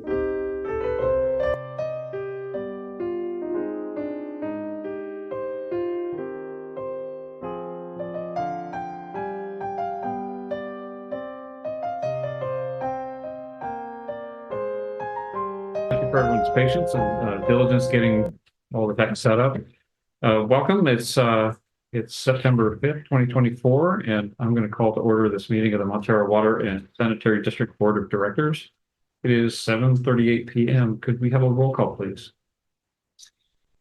Thank you for everyone's patience and diligence getting all the tech set up. Welcome. It's September 5th, 2024, and I'm going to call to order this meeting of the Montara Water and Sanitary District Board of Directors. It is 7:38 p.m. Could we have a roll call, please?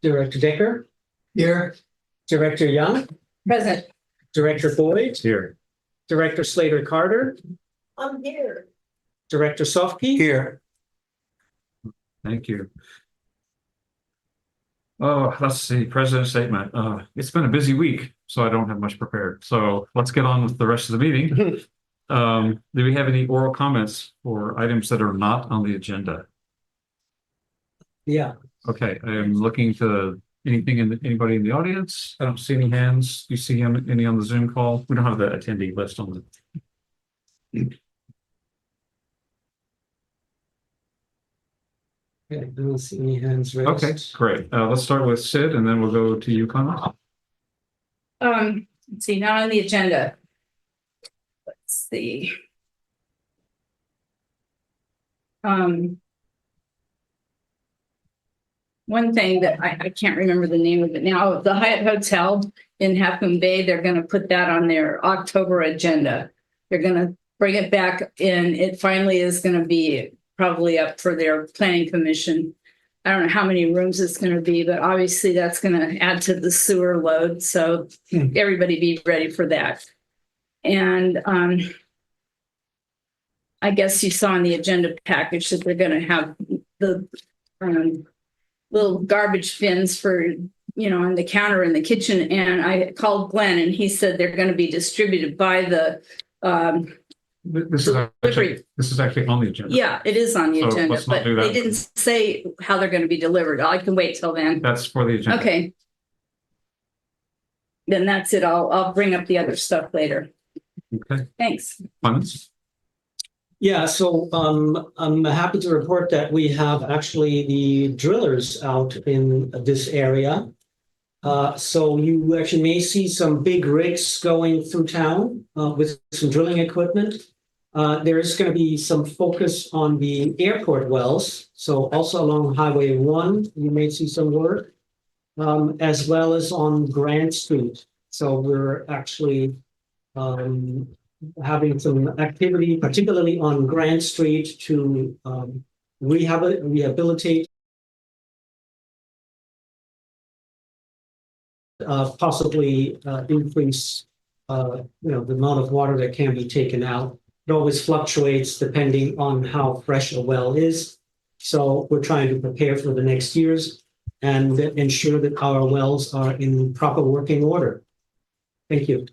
Director Decker? Here. Director Young? Present. Director Boyd? Here. Director Slater Carter? I'm here. Director Sofke? Here. Thank you. Oh, let's see, President's statement. It's been a busy week, so I don't have much prepared. So let's get on with the rest of the meeting. Do we have any oral comments for items that are not on the agenda? Yeah. Okay, I am looking to anybody in the audience. I don't see any hands. Do you see any on the Zoom call? We don't have the attendee list on the. Okay, I don't see any hands raised. Okay, great. Let's start with Sid, and then we'll go to you, Connor. Let's see, not on the agenda. Let's see. One thing that I can't remember the name of it now, the Hyatt Hotel in Half Moon Bay, they're going to put that on their October agenda. They're going to bring it back in. It finally is going to be probably up for their planning commission. I don't know how many rooms it's going to be, but obviously that's going to add to the sewer load. So everybody be ready for that. And I guess you saw in the agenda package that they're going to have the little garbage bins for, on the counter in the kitchen. And I called Glenn and he said they're going to be distributed by the This is actually on the agenda. Yeah, it is on the So agenda, let's not but do that. they didn't say how they're going to be delivered. I can wait till then. That's for the agenda. Okay. Then that's it. I'll bring up the other stuff later. Okay. Thanks. Comments? Yeah, so I'm happy to report that we have actually the drillers out in this area. So you actually may see some big rigs going through town with some drilling equipment. There is going to be some focus on the airport wells. So also along Highway 1, you may see some work, as well as on Grant Street. So we're actually having some activity, particularly on Grant Street, to rehabilitate, possibly increase the amount of water that can be taken out. It always fluctuates depending on how fresh a well is. So we're trying to prepare for the next years and ensure that our wells are in proper working order. Thank you.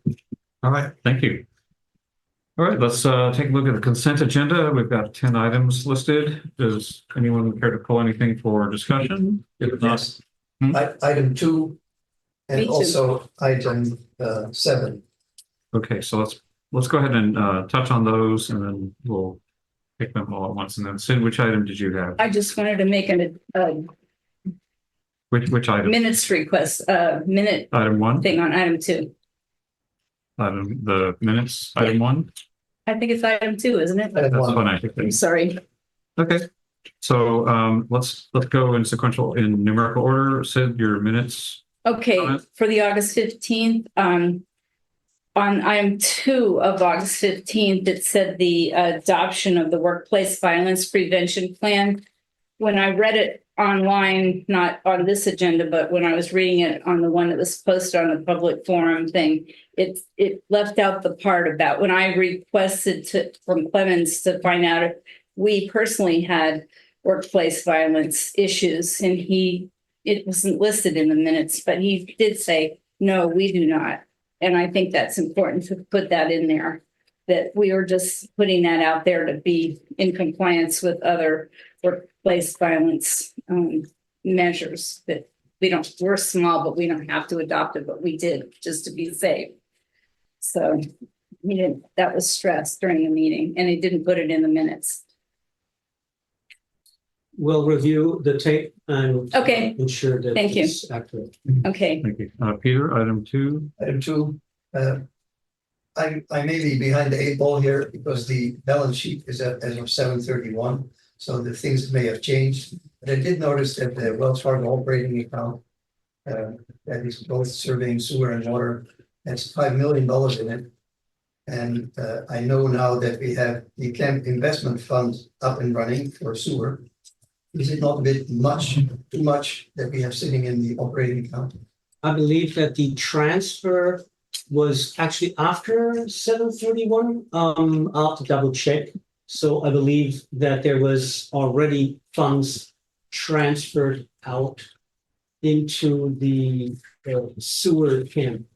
All right, thank you. All right, let's take a look at the consent agenda. We've got 10 items listed. Does anyone care to pull anything for discussion? If not, Item 2 and Me too. also item 7. okay, so let's go ahead and touch on those, and then we'll pick them all at once. And then Sid, which item did you have? I just wanted to make a Which item? minutes request, minute Item 1. thing on item 2. The minutes. Item 1. I think it's item 2, isn't it? That's One. fine. I think. I'm sorry. Okay. So let's go in sequential in numerical order. Sid, your minutes. Okay, Comment? for the August 15th, on item 2 of August 15th, it said the adoption of the workplace violence prevention plan. When I read it online, not on this agenda, but when I was reading it on the one that was posted on the public forum thing, it left out the part about when I requested from Clemens to find out if we personally had workplace violence issues, and it wasn't listed in the minutes, but he did say, no, we do not. And I think that's important to put that in there, that we were just putting that out there to be in compliance with other workplace violence measures, that we're small, but we don't have to adopt it, but we did just to be safe. So that was stressed during the meeting, and he didn't put it in the minutes. will review the tape and Okay, ensure that Thank you. it's accurate. okay. Thank you. Peter, item 2. Item 2, I may be behind the 8 ball here because the balance sheet is as of 7/31, so the things may have changed. But I did notice that the Wells Fargo operating account, that is both surveying sewer and water, has $5 million in it. And I know now that we have the camp investment fund up and running for sewer. Is it not a bit too much that we have sitting in the operating account? I believe that the transfer was actually after 7/31. I'll have to double check. So I believe that there was already funds transferred out into the sewer camp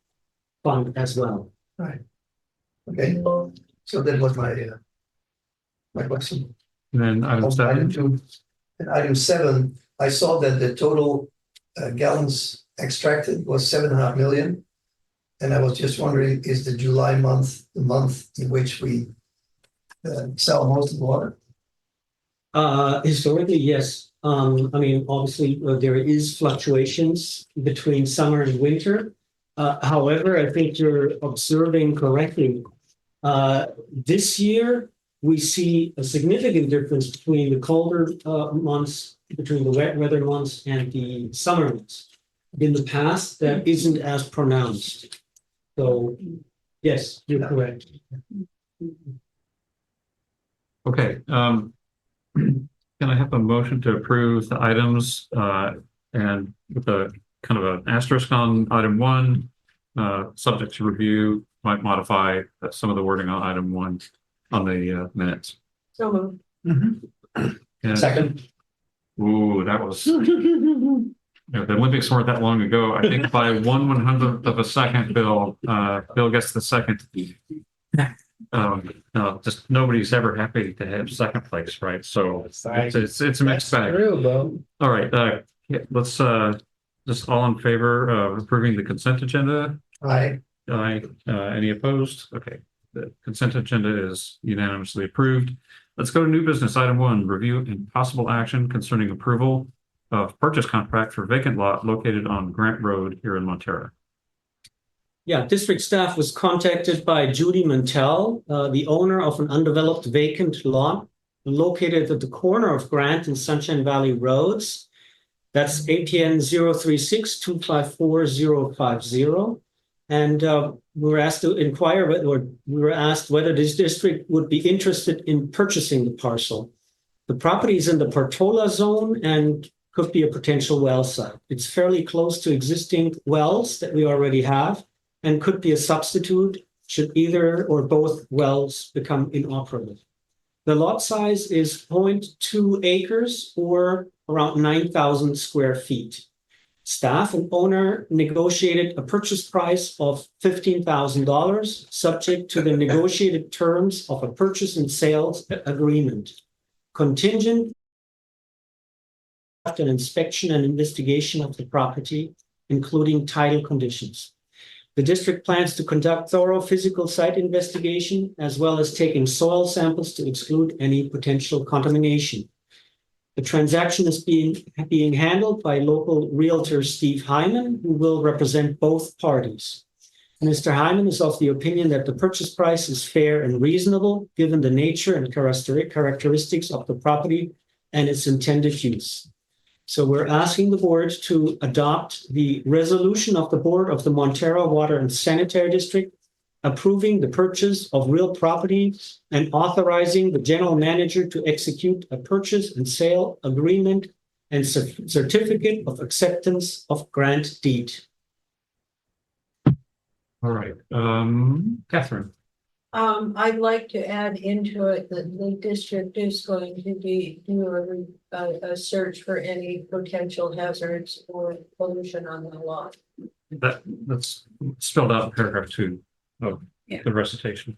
fund as well. Right. Okay, so that was my question. And then item 7. 2. And item 7, I saw that the total gallons extracted was 7.5 million. And I was just wondering, is the July month the month in which we sell most of the water? Historically, yes. I mean, obviously, there is fluctuations between summer and winter. However, I think you're observing correctly. This year, we see a significant difference between the colder months, between the wet weather months and the summer months. In the past, that isn't as pronounced. So, yes, you're correct. Okay. Can I have a motion to approve the items and with a kind of an asterisk on item 1, subject to review, might modify some of the wording on item 1 on the minutes. So moved. And- Second. Ooh, that was, the Olympics weren't that long ago. I think by 1/100th of a second, Bill gets the second. No, just nobody's ever happy to have second place, right? So it's a mixed bag. True, Bo. All right, yeah, let's just all in favor of approving the consent agenda. Aye. Any opposed? Okay, the consent agenda is unanimously approved. Let's go to new business. Item 1, review and possible action concerning approval of purchase contract for vacant lot located on Grant Road here in Montara. Yeah, district staff was contacted by Judy Mantell, the owner of an undeveloped vacant lot located at the corner of Grant and Sunshine Valley Roads. That's APN 036-254-050. And we were asked to inquire, or we were asked whether this district would be interested in purchasing the parcel. The property is in the Portola zone and could be a potential well site. It's fairly close to existing wells that we already have, and could be a substitute should either or both wells become inoperable. The lot size is 0.2 acres or around 9,000 square feet. Staff and owner negotiated a purchase price of $15,000, subject to the negotiated terms of a purchase and sales agreement, contingent on an inspection and investigation of the property, including title conditions. The district plans to conduct thorough physical site investigation, as well as taking soil samples to exclude any potential contamination. The transaction is being handled by local realtor Steve Hyman, who will represent both parties. Mr. Hyman is of the opinion that the purchase price is fair and reasonable, given the nature and characteristics of the property and its intended use. So we're asking the board to adopt the resolution of the board of the Montara Water and Sanitary District, approving the purchase of real property and authorizing the general manager to execute a purchase and sale agreement and certificate of acceptance of grant deed. All right, Catherine. I'd like to add into it that the district is going to be doing a search for any potential hazards or pollution on the lot. That's spelled out in paragraph 2 of the recitation.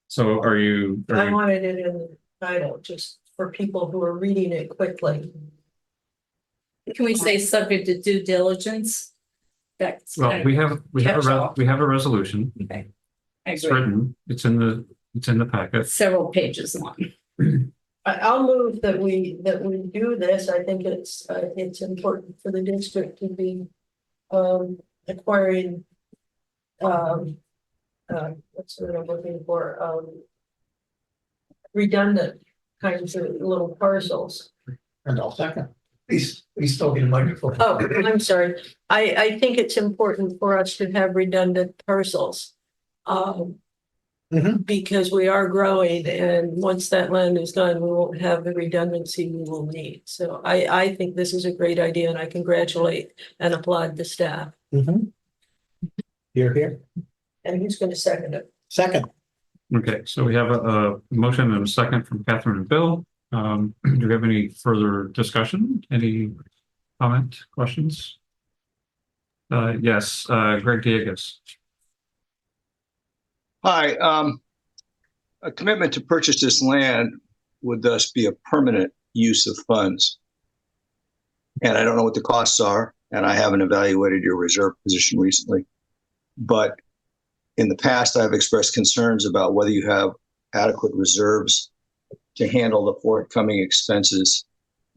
So are you? I wanted it in the title, just for people who are reading it quickly. Can we say subject to due diligence? That's Well, kind we of have catch-all. a resolution. Okay. I It's agree. written. It's in the packet. Several pages long. I'll move that we do this. I think it's important for the district to be acquiring what's the word I'm looking for? Redundant kinds of little parcels. And I'll second. Please talk in the microphone. Oh, I'm sorry. I think it's important for us to have redundant parcels. Because we are growing, and once that land is gone, we won't have the redundancy we will need. So I think this is a great idea, and I congratulate and applaud the staff. Here. And who's going to second it? Second. Okay, so we have a motion and a second from Catherine and Bill. Do we have any further discussion? Any comment, questions? Yes, Greg Diegas. Hi, a commitment to purchase this land would thus be a permanent use of funds. And I don't know what the costs are, and I haven't evaluated your reserve position recently. But in the past, I've expressed concerns about whether you have adequate reserves to handle the forthcoming expenses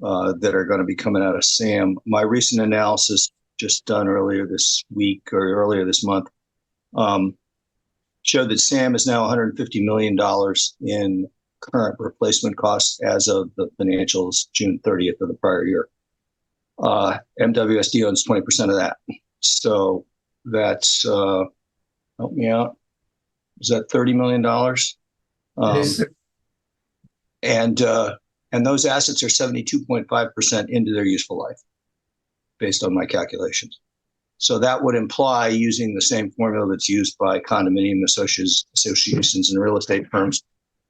that are going to be coming out of SAM. My recent analysis, just done earlier this week or earlier this month, showed that SAM is now $150 million in current replacement costs as of the financials June 30th of the prior year. MWSD owns 20% of that. So that's, help me out, is that $30 million? And those assets are 72.5% into their useful life, based on my calculations. So that would imply, using the same formula that's used by condominium associations and real estate firms,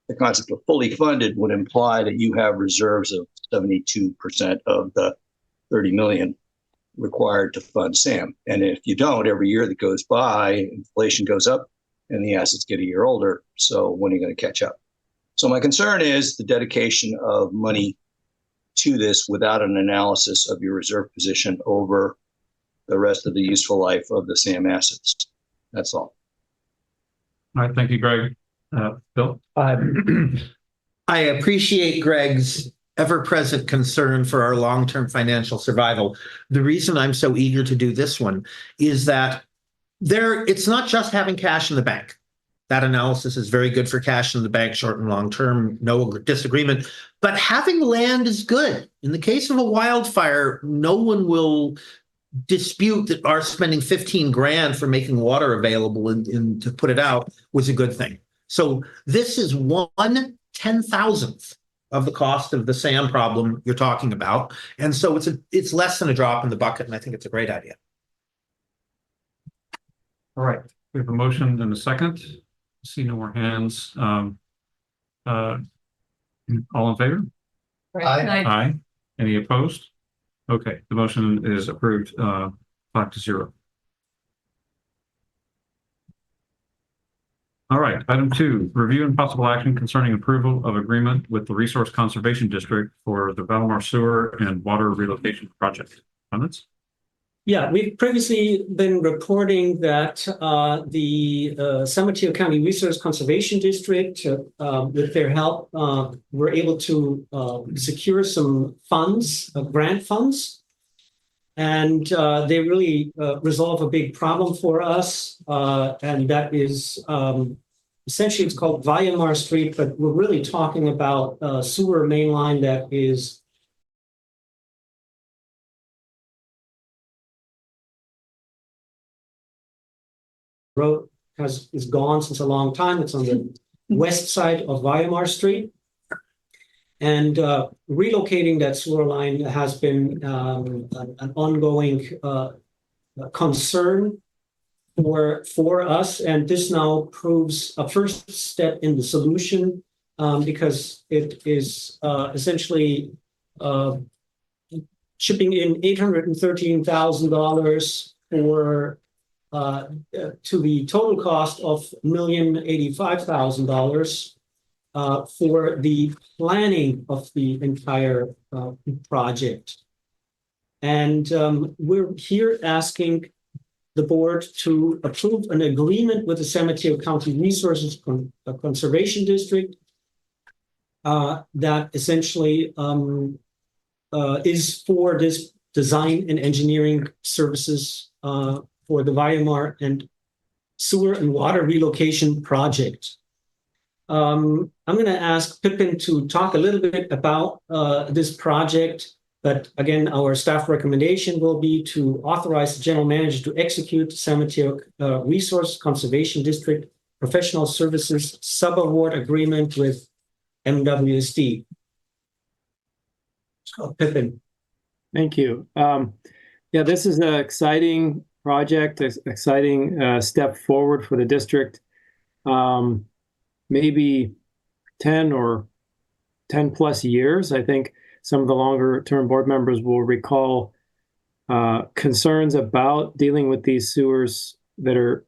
the concept of fully funded would imply that you have reserves of 72% of the 30 million required to fund SAM. And if you don't, every year that goes by, inflation goes up and the assets get a year older. So when are you going to catch up? So my concern is the dedication of money to this without an analysis of your reserve position over the rest of the useful life of the SAM assets. That's all. All right, thank you, Greg. Bill? I appreciate Greg's ever-present concern for our long-term financial survival. The reason I'm so eager to do this one is that it's not just having cash in the bank. That analysis is very good for cash in the bank, short and long term, no disagreement. But having land is good. In the case of a wildfire, no one will dispute that our spending 15 grand for making water available and to put it out was a good thing. So this is 1/10,000th of the cost of the SAM problem you're talking about. And so it's less than a drop in the bucket, and I think it's a great idea. All right, we have a motion and a second. See no more hands. All in favor? Aye. Aye. Any opposed? Okay, the motion is approved 5-0. All right, item 2, review and possible action concerning approval of agreement with the Resource Conservation District for the Valmar Sewer and Water Relocation Project. Comments? Yeah, we've previously been reporting that the San Mateo County Resource Conservation District, with their help, were able to secure some funds, grant funds, and they really resolve a big problem for us, and that is essentially it's called Valmar Street, but we're really talking about a sewer main line that is road is gone since a long time. It's on the west side of Valmar Street. And relocating that sewer line has been an ongoing concern for us. And this now proves a first step in the solution because it is essentially shipping in $813,000 for to the total cost of $1,085,000 for the planning of the entire project. And we're here asking the board to approve an agreement with the San Mateo County Resources Conservation District that essentially is for this design and engineering services for the Weimar and sewer and water relocation project. I'm going to ask Pippin to talk a little bit about this project, but again, our staff recommendation will be to authorize the general manager to execute Sanitary Resource Conservation District Professional Services Sub-Award Agreement with MWSD. Pippin. Thank you. Yeah, this is an exciting project, exciting step forward for the district. Maybe 10 or 10 plus years. I think some of the longer term board members will recall concerns about dealing with these sewers that are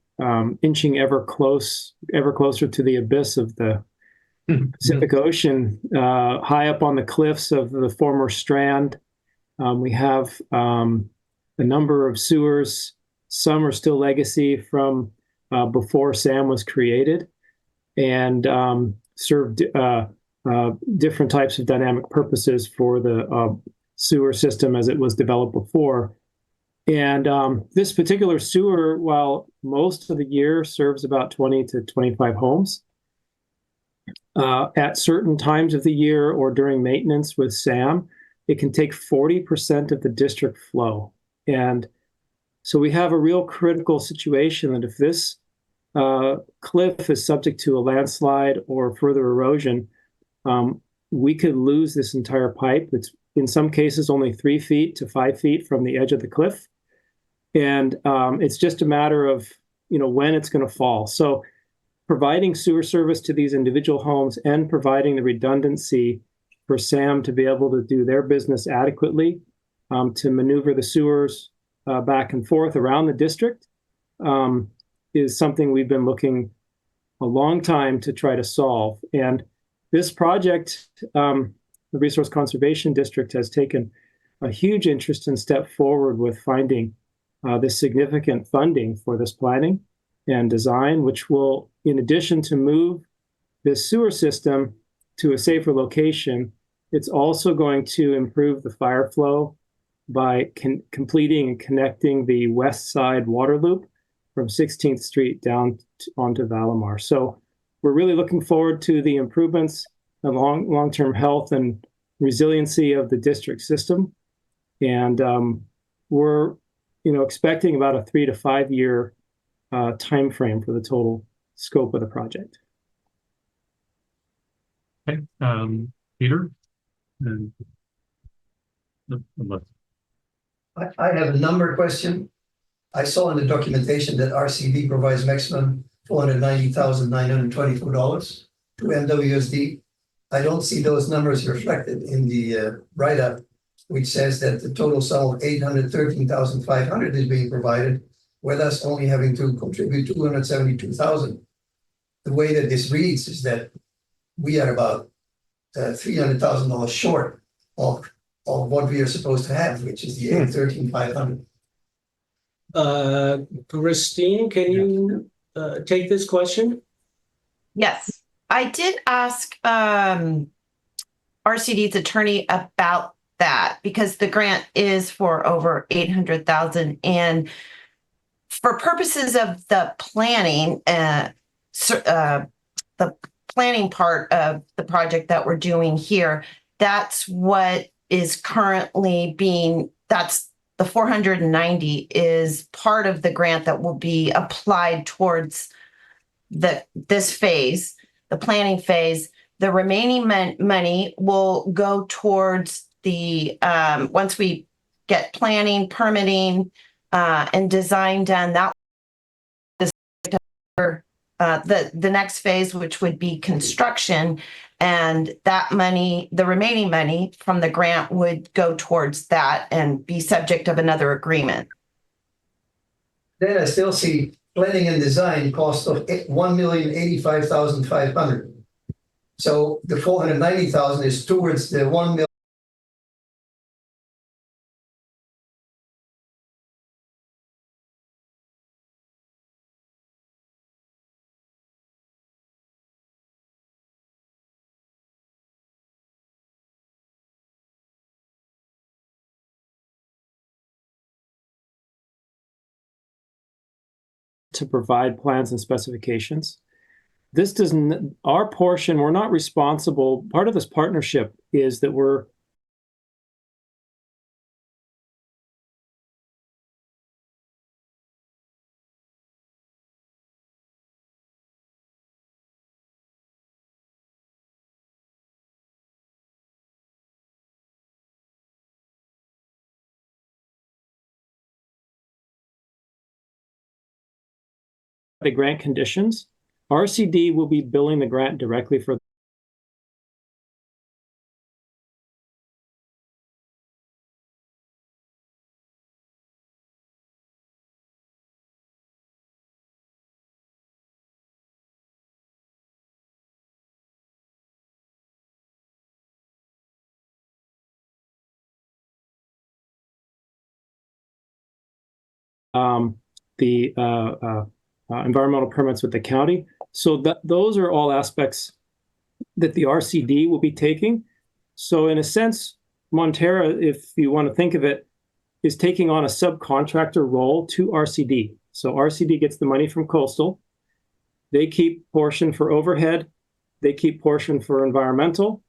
inching ever closer to the abyss of the Pacific Ocean, high up on the cliffs of the former Strand. We have a number of sewers. Some are still legacy from before SAM was created, and served different types of dynamic purposes for the sewer system as it was developed before. And this particular sewer, while most of the year serves about 20 to 25 homes, at certain times of the year or during maintenance with SAM, it can take 40% of the district flow. And so we have a real critical situation that if this cliff is subject to a landslide or further erosion, we could lose this entire pipe. It's in some cases only 3 feet to 5 feet from the edge of the cliff. And it's just a matter of, when it's going to fall. So providing sewer service to these individual homes and providing the redundancy for SAM to be able to do their business adequately, to maneuver the sewers back and forth around the district, is something we've been looking a long time to try to solve. And this project, the Resource Conservation District has taken a huge interest and step forward with finding this significant funding for this planning and design, which will, in addition to move this sewer system to a safer location, it's also going to improve the fire flow by completing and connecting the west side water loop from 16th Street down onto Valimar. So we're really looking forward to the improvements and long-term health and resiliency of the district system. And we're expecting about a 3 to 5 year time frame for the total scope of the project. Okay, Peter? And I have a number question. I saw in the documentation that RCD provides maximum $490,924 to MWSD. I don't see those numbers reflected in the write-up, which says that the total sum of $813,500 is being provided, with us only having to contribute $272,000. The way that this reads is that we are about $300,000 short of what we are supposed to have, which is the $813,500. Christine, can you take this question? Yes, I did ask RCD's attorney about that because the grant is for over 800,000, and for purposes of the planning, the planning part of the project that we're doing here, that's what is currently that's the 490 is part of the grant that will be applied towards this phase, the planning phase. The remaining money will go towards the, once we get planning, permitting, and design done, that the next phase, which would be construction, and that money, the remaining money from the grant would go towards that and be subject of another agreement. Then I still see planning and design cost of $1,085,500. So the 490,000 is towards the 1 million. to provide plans and specifications. This doesn't, our portion, we're not responsible. Part of this partnership is that we're the grant conditions. RCD will be billing the grant directly for the environmental permits with the county. So those are all aspects that the RCD will be taking. So in a sense, Montara, if you want to think of it, is taking on a subcontractor role to RCD. So RCD gets the money from Coastal. They keep portion for overhead. They keep portion for environmental.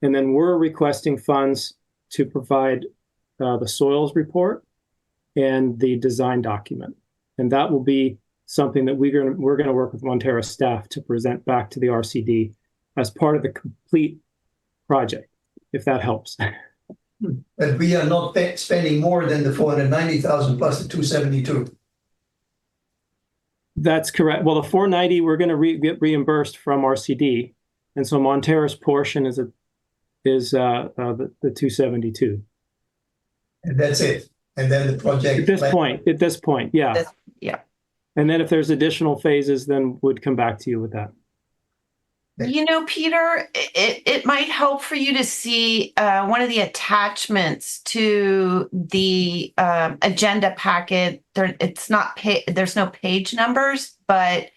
And then we're requesting funds to provide the soils report and the design document. And that will be something that we're going to work with Montara staff to present back to the RCD as part of the complete project, if that helps. But we are not spending more than the 490,000 plus the 272. That's correct. Well, the 490 we're going to get reimbursed from RCD, and so Montara's portion is the 272. And that's it. And then the project. At this point, yeah. Yeah. And then if there's additional phases, then we'd come back to you with that. You know, Peter, it might help for you to see one of the attachments to the agenda packet. It's not there's no page numbers, but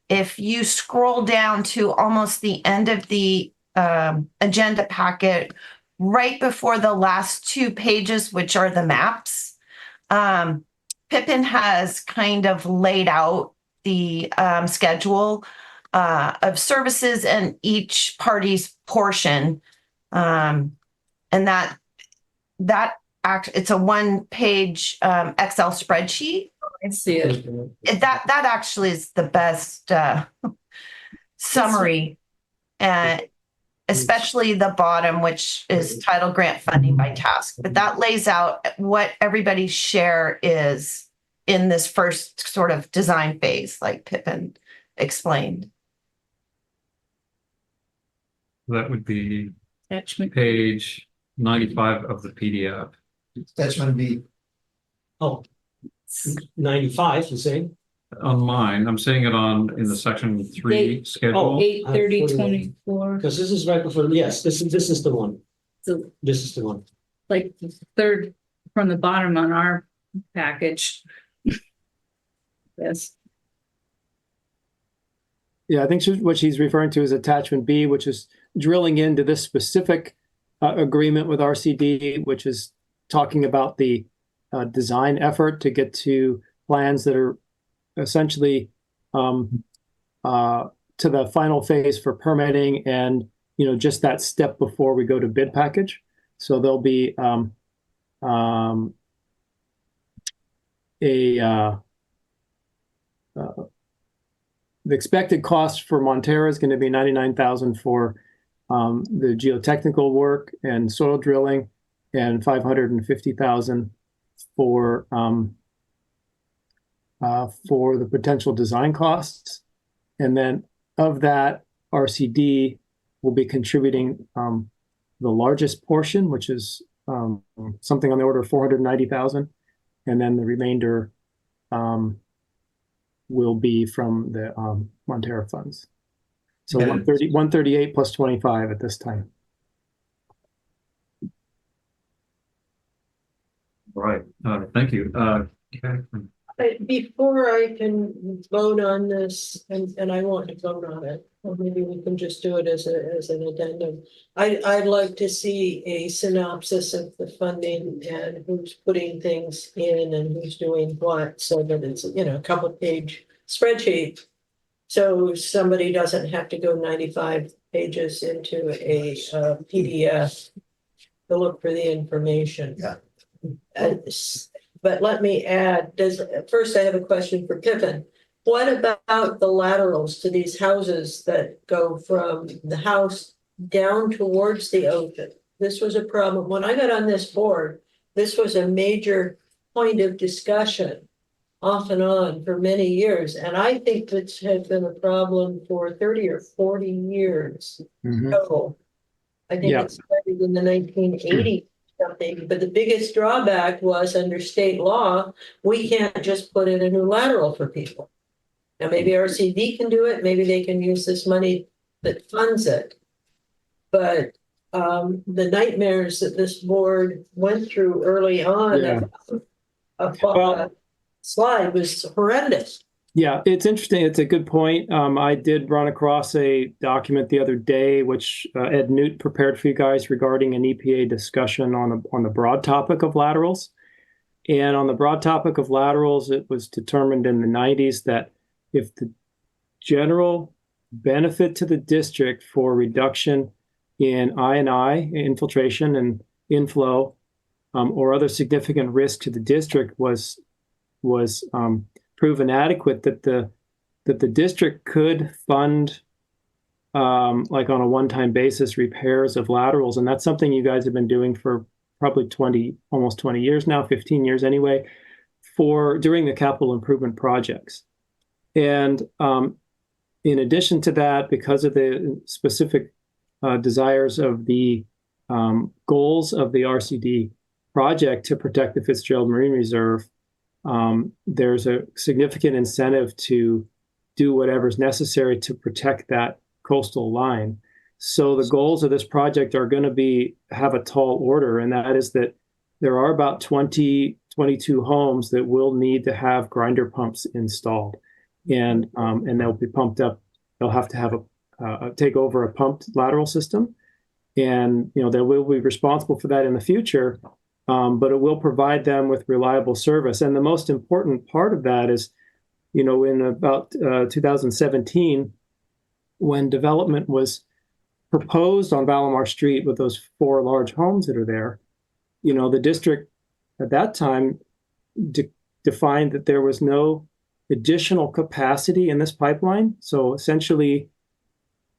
if you scroll down to almost the end of the agenda packet, right before the last 2 pages, which are the maps, Pippin has kind of laid out the schedule of services and each party's portion. And it's a 1-page Excel spreadsheet. I see it. That actually is the best summary, and especially the bottom, which is title grant funding by task. But that lays out what everybody's share is in this first sort of design phase, like Pippin explained. That would be Attachment. page 95 of the PDF. Attachment B. Oh, 95, you say? On mine, I'm seeing it in the section 3 schedule. 8/30/24. Because this is right before, yes, this is the one. So This is the one. like the third from the bottom on our package. Yes. Yeah, I think what she's referring to is attachment B, which is drilling into this specific agreement with RCD, which is talking about the design effort to get to plans that are essentially to the final phase for permitting, and just that step before we go to bid package. So there'll be the expected cost for Montara is going to be $99,000 for the geotechnical work and soil drilling, and $550,000 for the potential design costs. And then of that, RCD will be contributing the largest portion, which is something on the order of $490,000, and then the remainder will be from the Montara funds. So 138 plus 25 at this time. Right. Thank you. Catherine. Before I can vote on this, and I want to vote on it, or maybe we can just do it as an addendum. I'd like to see a synopsis of the funding and who's putting things in and who's doing what, so that it's, a couple page spreadsheet. So somebody doesn't have to go 95 pages into a PDF to look for the information. Yeah. But let me add, first I have a question for Pippin. What about the laterals to these houses that go from the house down towards the ocean? This was a problem. When I got on this board, this was a major point of discussion off and on for many years. And I think this has been a problem for 30 or 40 years total. I think Yeah. it started in the 1980s something, but the biggest drawback was under state law, we can't just put in a new lateral for people. Now, maybe RCD can do it, maybe they can use this money that funds it. But the nightmares that this board went through early on Yeah. of slide was horrendous. Yeah, it's interesting. It's a good point. I did run across a document the other day, which Ed Newt prepared for you guys regarding an EPA discussion on the broad topic of laterals. And on the broad topic of laterals, it was determined in the 90s that if the general benefit to the district for reduction in I&I, infiltration and inflow, or other significant risk to the district was proven adequate, that the district could fund, like on a one-time basis, repairs of laterals. And that's something you guys have been doing for probably almost 20 years now, 15 years anyway, during the capital improvement projects. And in addition to that, because of the specific desires of the goals of the RCD project to protect the Fitzgerald Marine Reserve, there's a significant incentive to do whatever's necessary to protect that coastal line. So the goals of this project are going to have a tall order, and that is that there are about 22 homes that will need to have grinder pumps installed, and they'll be pumped up. They'll have to have take over a pumped lateral system, and they will be responsible for that in the future. But it will provide them with reliable service. And the most important part of that is, in about 2017, when development was proposed on Valamar Street with those 4 large homes that are there, the district at that time defined that there was no additional capacity in this pipeline. So essentially,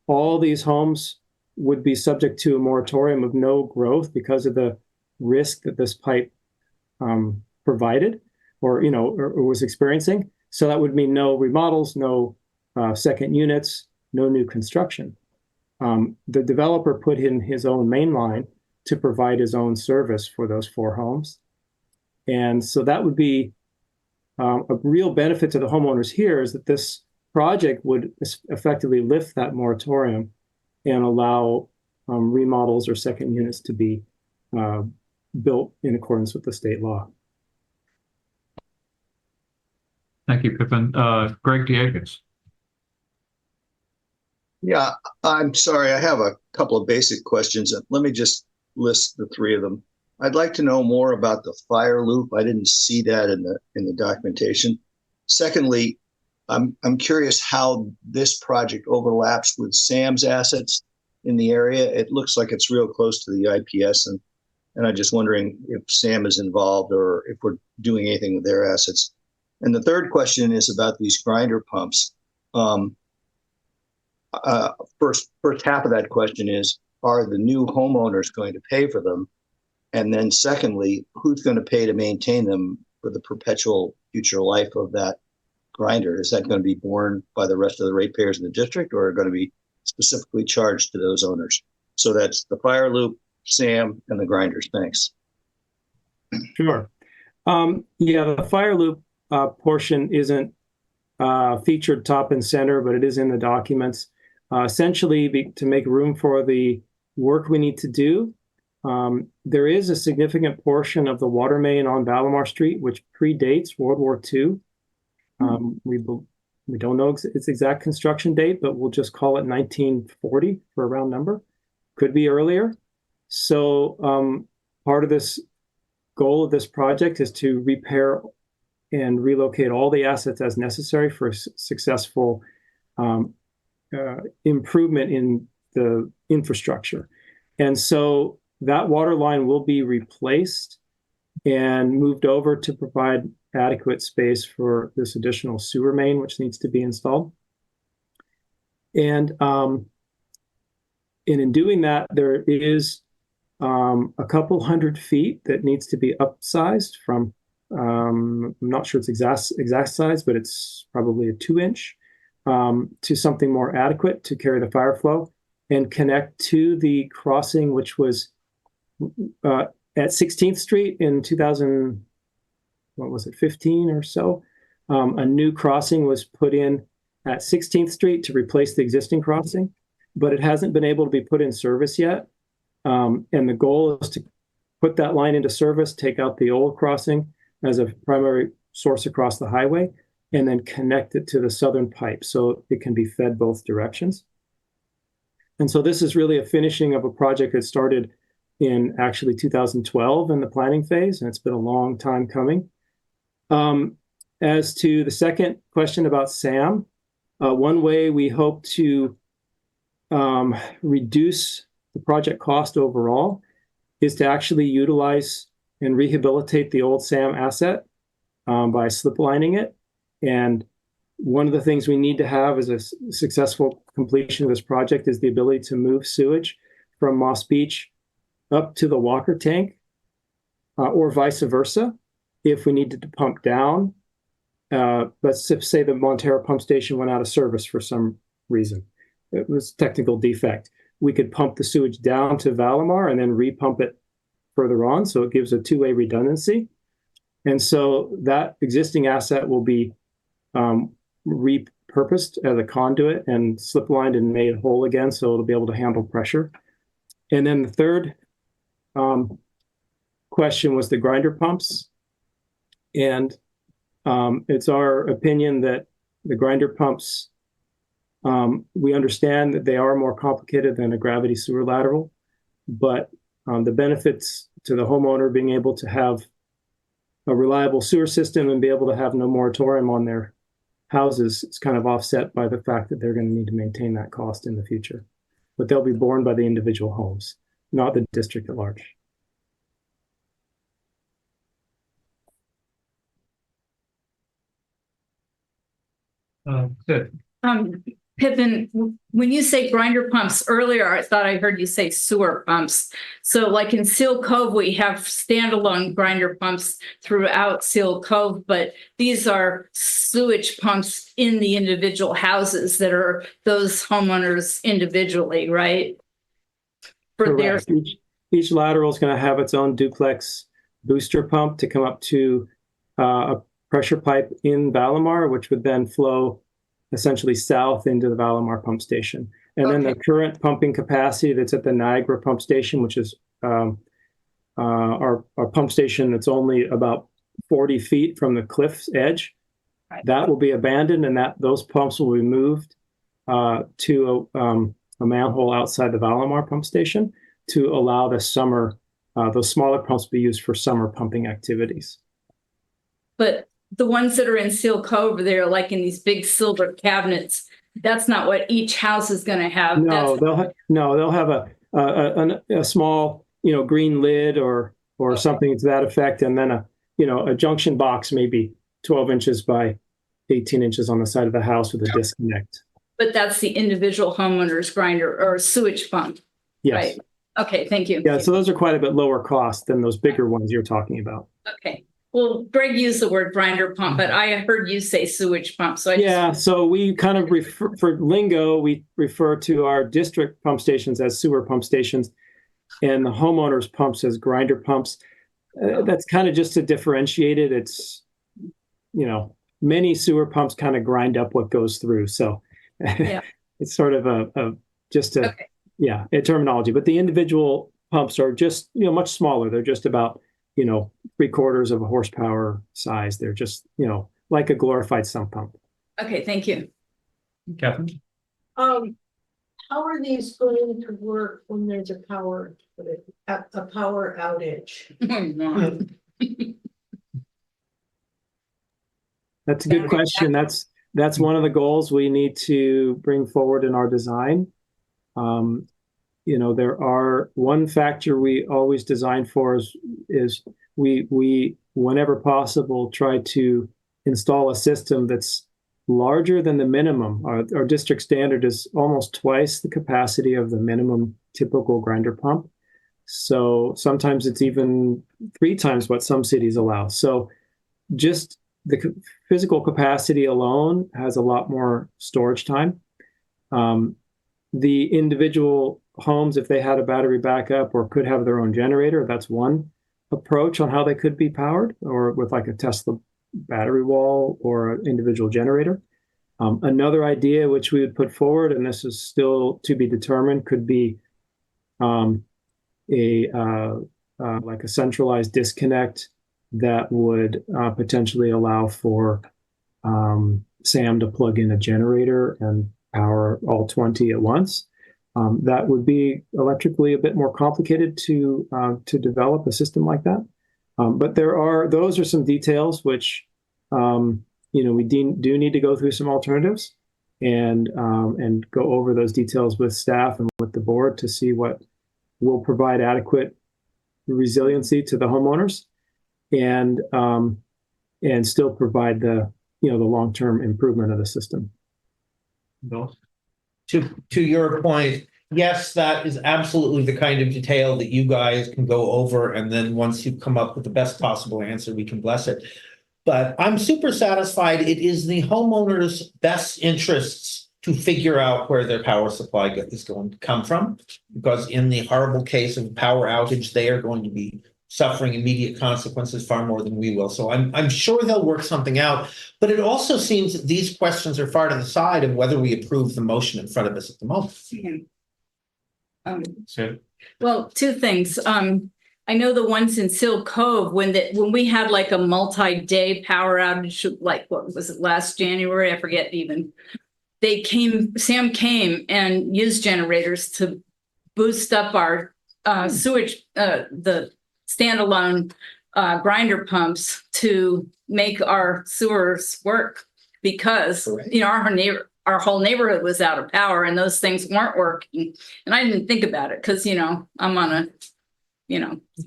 all these homes would be subject to a moratorium of no growth because of the risk that this pipe provided or was experiencing. So that would mean no remodels, no second units, no new construction. The developer put in his own main line to provide his own service for those 4 homes. And so that would be a real benefit to the homeowners here, is that this project would effectively lift that moratorium and allow remodels or second units to be built in accordance with the state law. Thank you, Pippin. Greg Diegas. Yeah, I'm sorry. I have a couple of basic questions. Let me just list the 3 of them. I'd like to know more about the fire loop. I didn't see that in the documentation. Secondly, I'm curious how this project overlaps with Sam's assets in the area. It looks like it's real close to the IPS, and I'm just wondering if Sam is involved or if we're doing anything with their assets. And the third question is about these grinder pumps. First half of that question is, are the new homeowners going to pay for them? And then secondly, who's going to pay to maintain them for the perpetual future life of that grinder? Is that going to be borne by the rest of the ratepayers in the district, or are going to be specifically charged to those owners? So that's the fire loop, Sam, and the grinders. Thanks. Sure. Yeah, the fire loop portion isn't featured top and center, but it is in the documents. Essentially, to make room for the work we need to do, there is a significant portion of the water main on Valamar Street, which predates World War II. We don't know its exact construction date, but we'll just call it 1940 for a round number. Could be earlier. So part of this goal of this project is to repair and relocate all the assets as necessary for a successful improvement in the infrastructure. And so that water line will be replaced and moved over to provide adequate space for this additional sewer main, which needs to be installed. And in doing that, there is a couple hundred feet that needs to be upsized from, I'm not sure its exact size, but it's probably a 2-inch to something more adequate to carry the fire flow and connect to the crossing, which was at 16th Street in 2015 or so. A new crossing was put in at 16th Street to replace the existing crossing, but it hasn't been able to be put in service yet. And the goal is to put that line into service, take out the old crossing as a primary source across the highway, and then connect it to the southern pipe so it can be fed both directions. And so this is really a finishing of a project that started in actually 2012 in the planning phase, and it's been a long time coming. As to the second question about SAM, one way we hope to reduce the project cost overall is to actually utilize and rehabilitate the old SAM asset by slip lining it. And one of the things we need to have as a successful completion of this project is the ability to move sewage from Moss Beach up to the Walker tank or vice versa. If we needed to pump down, let's say the Montara pump station went out of service for some reason. It was a technical defect. We could pump the sewage down to Valimar and then repump it further on. So it gives a two-way redundancy. And so that existing asset will be repurposed as a conduit and slip lined and made whole again. So it'll be able to handle pressure. And then the third question was the grinder pumps. And it's our opinion that the grinder pumps, we understand that they are more complicated than a gravity sewer lateral, but the benefits to the homeowner being able to have a reliable sewer system and be able to have no moratorium on their houses is kind of offset by the fact that they're going to need to maintain that cost in the future. But they'll be borne by the individual homes, not the district at large. Good. Pippin, when you say grinder pumps earlier, I thought I heard you say sewer pumps. So like in Seal Cove, we have standalone grinder pumps throughout Seal Cove, but these are sewage pumps in the individual houses that are those homeowners individually, right? For their Each lateral is going to have its own duplex booster pump to come up to a pressure pipe in Valimar, which would then flow essentially south into the Valimar pump station. And then the current pumping capacity that's at the Niagara pump station, which is our pump station that's only about 40 feet from the cliff's edge, that will be abandoned, and those pumps will be moved to a manhole outside the Valimar pump station to allow the summer, those smaller pumps to be used for summer pumping activities. But the ones that are in Seal Cove, they're like in these big silver cabinets. That's not what each house is going to have. No, they'll have a small, green lid or something to that effect, and then a junction box, maybe 12 inches by 18 inches on the side of the house with a disconnect. But that's the individual homeowner's grinder or sewage pump. Yes. Right. Okay. Thank you. Yeah. So those are quite a bit lower cost than those bigger ones you're talking about. Okay. Well, Greg used the word grinder pump, but I heard you say sewage pump. So so we kind of refer, for lingo, we refer to our district pump stations as sewer pump stations and the homeowners' pumps as grinder pumps. That's kind of just to differentiate it. It's, many sewer pumps kind of grind up what goes through. So it's sort of a terminology. But the individual pumps are just, much smaller. They're just about 3/4 of a horsepower size. They're just, like a glorified sump pump. Okay, thank you. Catherine? How are these going to work when there's a power outage? That's a good question. That's one of the goals we need to bring forward in our design. There are one factor we always design for is we whenever possible try to install a system that's larger than the minimum. Our district standard is almost twice the capacity of the minimum typical grinder pump. So sometimes it's even 3 times what some cities allow. So just the physical capacity alone has a lot more storage time. The individual homes, if they had a battery backup or could have their own generator, that's one approach on how they could be powered, or with like a Tesla battery wall or an individual generator. Another idea which we would put forward, and this is still to be determined, could be like a centralized disconnect that would potentially allow for SAM to plug in a generator and power all 20 at once. That would be electrically a bit more complicated to develop a system like that. But those are some details which we do need to go through some alternatives and go over those details with staff and with the board to see what will provide adequate resiliency to the homeowners and still provide the long-term improvement of the system. Bill? To your point, yes, that is absolutely the kind of detail that you guys can go over, and then once you come up with the best possible answer, we can bless it. But I'm super satisfied. It is the homeowner's best interests to figure out where their power supply is going to come from, because in the horrible case of power outage, they are going to be suffering immediate consequences far more than we will. So I'm sure they'll work something out. But it also seems that these questions are far to the side of whether we approve the motion in front of us at the moment. Well, 2 things. I know the ones in Seal Cove, when we had like a multi-day power outage, like what was it, last January? I forget even. SAM came and used generators to boost up our sewage, the standalone grinder pumps to make our sewers work, because our whole neighborhood was out of power and those things weren't working. And I didn't think about it because I'm on a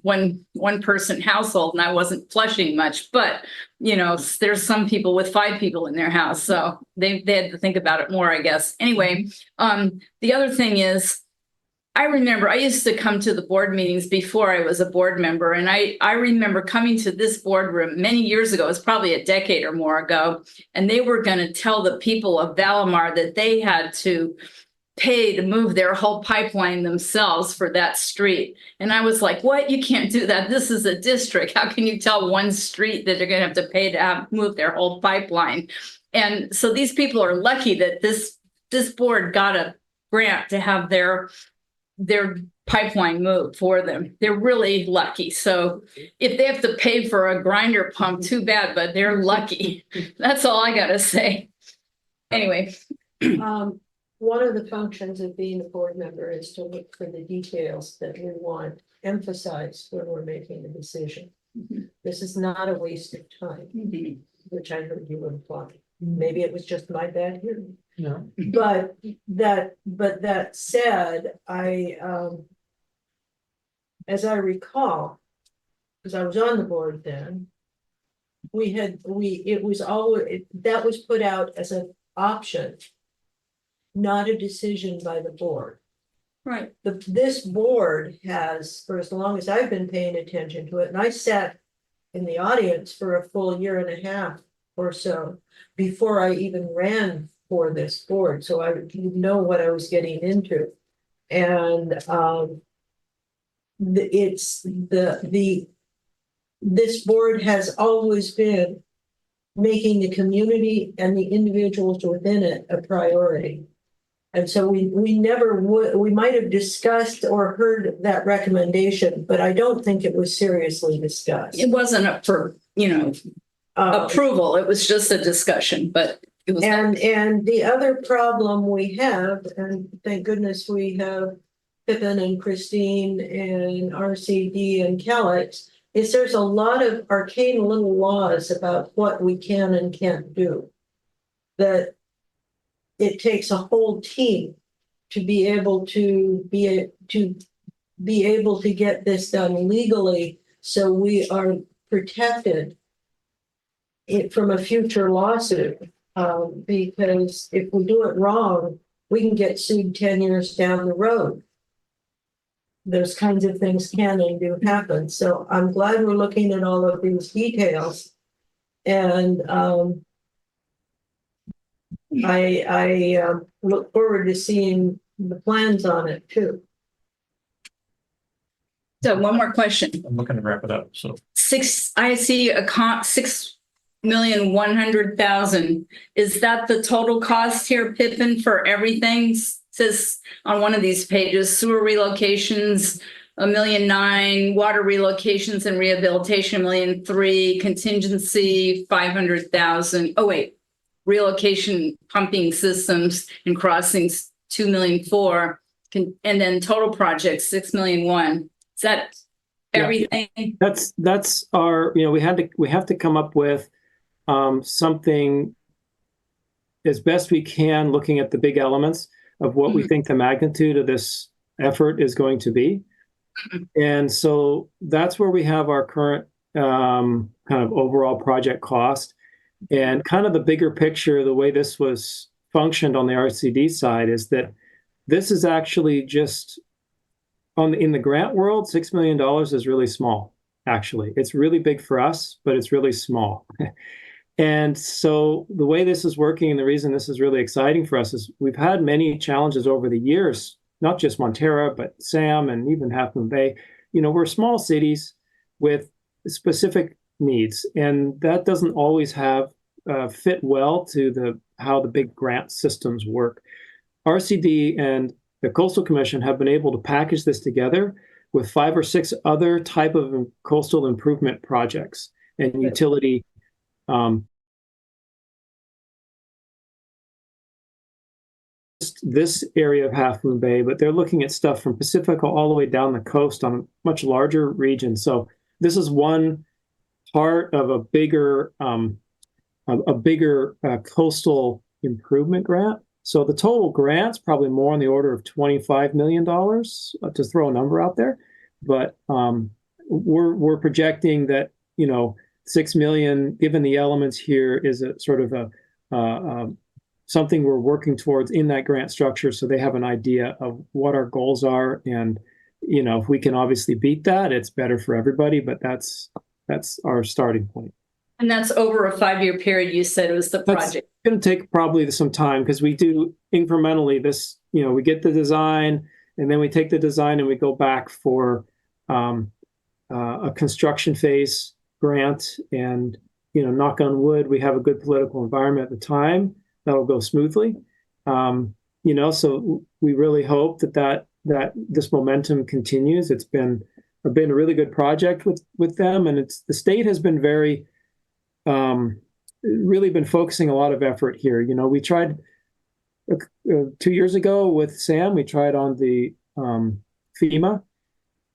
one person household and I wasn't flushing much, but there's some people with 5 people in their house, so they had to think about it more, I guess. Anyway, the other thing is, I remember I used to come to the board meetings before I was a board member, and I remember coming to this boardroom many years ago. It was probably a decade or more ago, and they were going to tell the people of Valimar that they had to pay to move their whole pipeline themselves for that street. And I was like, what? You can't do that. This is a district. How can you tell one street that they're going to have to pay to move their whole pipeline? And so these people are lucky that this board got a grant to have their pipeline moved for them. They're really lucky. So if they have to pay for a grinder pump, too bad, but they're lucky. That's all I got to say. Anyway. One of the functions of being a board member is to look for the details that we want emphasized when we're making a decision. This is not a waste of time, which I heard you imply. Maybe it was just my bad hearing. No. But that said, as I recall, because I was on the board then, it was always, that was put out as an option, not a decision by the board. Right. This board has, for as long as I've been paying attention to it, and I sat in the audience for a full 1.5 years or so before I even ran for this board, so I would know what I was getting into. And this board has always been making the community and the individuals within it a priority. And so we never would, we might have discussed or heard that recommendation, but I don't think it was seriously discussed. It wasn't up for, approval. It was just a discussion, but it was. And the other problem we have, and thank goodness we have Pippin and Christine and RCD and Kellex, is there's a lot of arcane little laws about what we can and can't do. That it takes a whole team to be able to get this done legally, so we are protected from a future lawsuit. Because if we do it wrong, we can get sued 10 years down the road. Those kinds of things can and do happen. So I'm glad we're looking at all of these details. And I look forward to seeing the plans on it too. So one more question. I'm looking to wrap it up, so. I see a 6,100,000. Is that the total cost here, Pippin, for everything? Says on one of these pages, sewer relocations, 1,000,009, water relocations and rehabilitation, 1,000,003, contingency, 500,000. Oh, wait, relocation pumping systems and crossings, 2,000,004, and then total projects, 6,000,001. Is that everything? That's our, we have to come up with something as best we can, looking at the big elements of what we think the magnitude of this effort is going to be. And so that's where we have our current kind of overall project cost. And kind of the bigger picture, the way this was functioned on the RCD side is that this is actually just in the grant world, $6 million is really small, actually. It's really big for us, but it's really small. And so the way this is working, and the reason this is really exciting for us, is we've had many challenges over the years, not just Montara, but Sam and even Half Moon Bay. We're small cities with specific needs, and that doesn't always have fit well to how the big grant systems work. RCD and the Coastal Commission have been able to package this together with 5 or 6 other type of coastal improvement projects and utility this area of Half Moon Bay, but they're looking at stuff from Pacifica all the way down the coast on a much larger region. So this is one part of a bigger coastal improvement grant. So the total grant's probably more on the order of $25 million, to throw a number out there. But we're projecting that 6 million, given the elements here, is a sort of something we're working towards in that grant structure, so they have an idea of what our goals are. And if we can obviously beat that, it's better for everybody. But that's our starting point. And that's over a 5-year period. You said it was the project. It's going to take probably some time, because we do incrementally this. We get the design, and then we take the design and we go back for a construction phase grant. And knock on wood, we have a good political environment at the time that'll go smoothly. So we really hope that this momentum continues. It's been a really good project with them, and the state has been really been focusing a lot of effort here. We tried 2 years ago with Sam. We tried on the FEMA,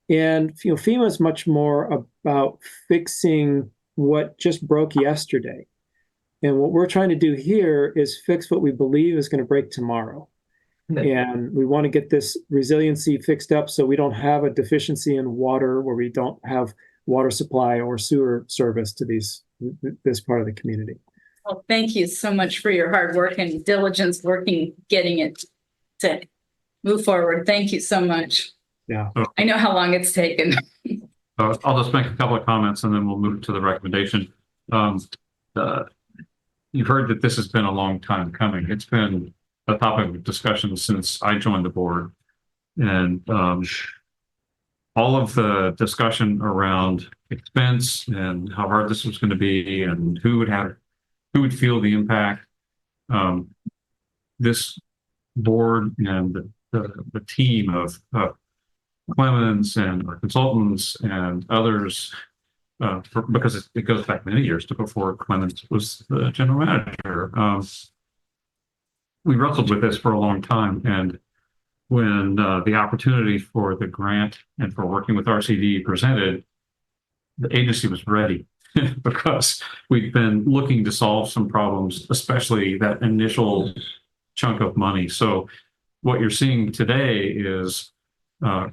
and FEMA is much more about fixing what just broke yesterday. And what we're trying to do here is fix what we believe is going to break tomorrow. And we want to get this resiliency fixed up so we don't have a deficiency in water, where we don't have water supply or sewer service to this part of the community. Well, thank you so much for your hard work and diligence getting it to move forward. Thank you so much. Yeah. I know how long it's taken. I'll just make a couple of comments and then we'll move to the recommendation. You've heard that this has been a long time coming. It's been a topic of discussion since I joined the board. And all of the discussion around expense and how hard this was going to be and who would feel the impact. This board and the team of Clemens and our consultants and others, because it goes back many years to before Clemens was the general manager. We wrestled with this for a long time, and when the opportunity for the grant and for working with RCD presented, the agency was ready because we've been looking to solve some problems, especially that initial chunk of money. So what you're seeing today is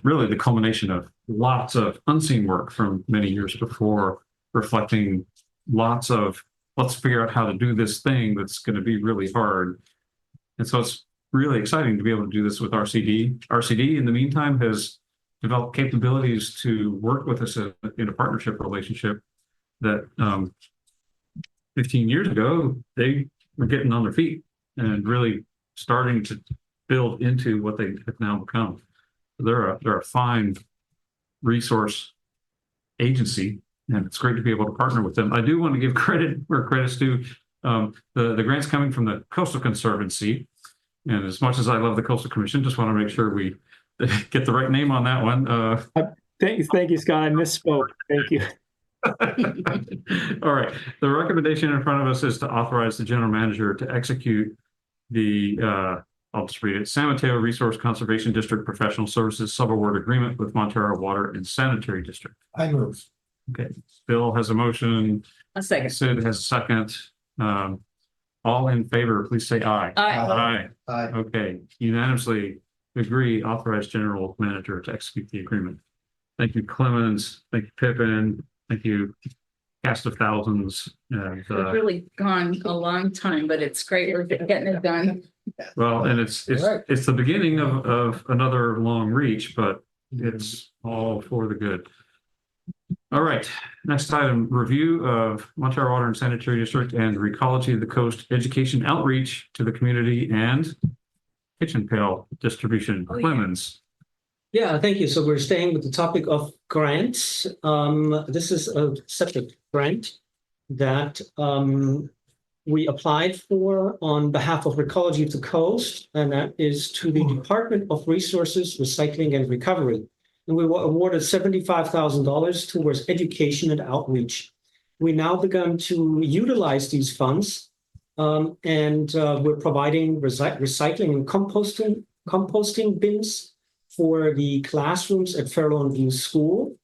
really the culmination of lots of unseen work from many years before, reflecting lots of let's figure out how to do this thing that's going to be really hard. And so it's really exciting to be able to do this with RCD. RCD, in the meantime, has developed capabilities to work with us in a partnership relationship that 15 years ago, they were getting on their feet and really starting to build into what they have now become. They're a fine resource agency, and it's great to be able to partner with them. I do want to give credit where credit's due. The grant's coming from the Coastal Conservancy, and as much as I love the Coastal Commission, just want to make sure we get the right name on that one. Thank you, Scott. I misspoke. Thank you. All right. The recommendation in front of us is to authorize the general manager to execute the I'll just read it. San Mateo Resource Conservation District Professional Services Subaward Agreement with Montara Water and Sanitary District. I move. Okay. Bill has a motion. A second. Sid has a second. All in favor, please say aye. Aye. Aye. Okay. Unanimously agree, authorize general manager to execute the agreement. Thank you, Clemens. Thank you, Pippin. Thank you, cast of thousands. And, It's really gone a long time, but it's great we're getting it done. well, and it's the beginning of another long reach, but it's all for the good. All right, next item, review of Montara Water and Sanitary District and Recology of the Coast Education Outreach to the Community and Kitchen Pail Distribution. Oh, yeah. Clemens. Yeah, thank you. So we're staying with the topic of grants. This is a separate grant that we applied for on behalf of Recology of the Coast, and that is to the Department of Resources, Recycling and Recovery. And we were awarded $75,000 towards education and outreach. We now begun to utilize these funds, and we're providing recycling and composting bins for the classrooms at Fairlawn View School.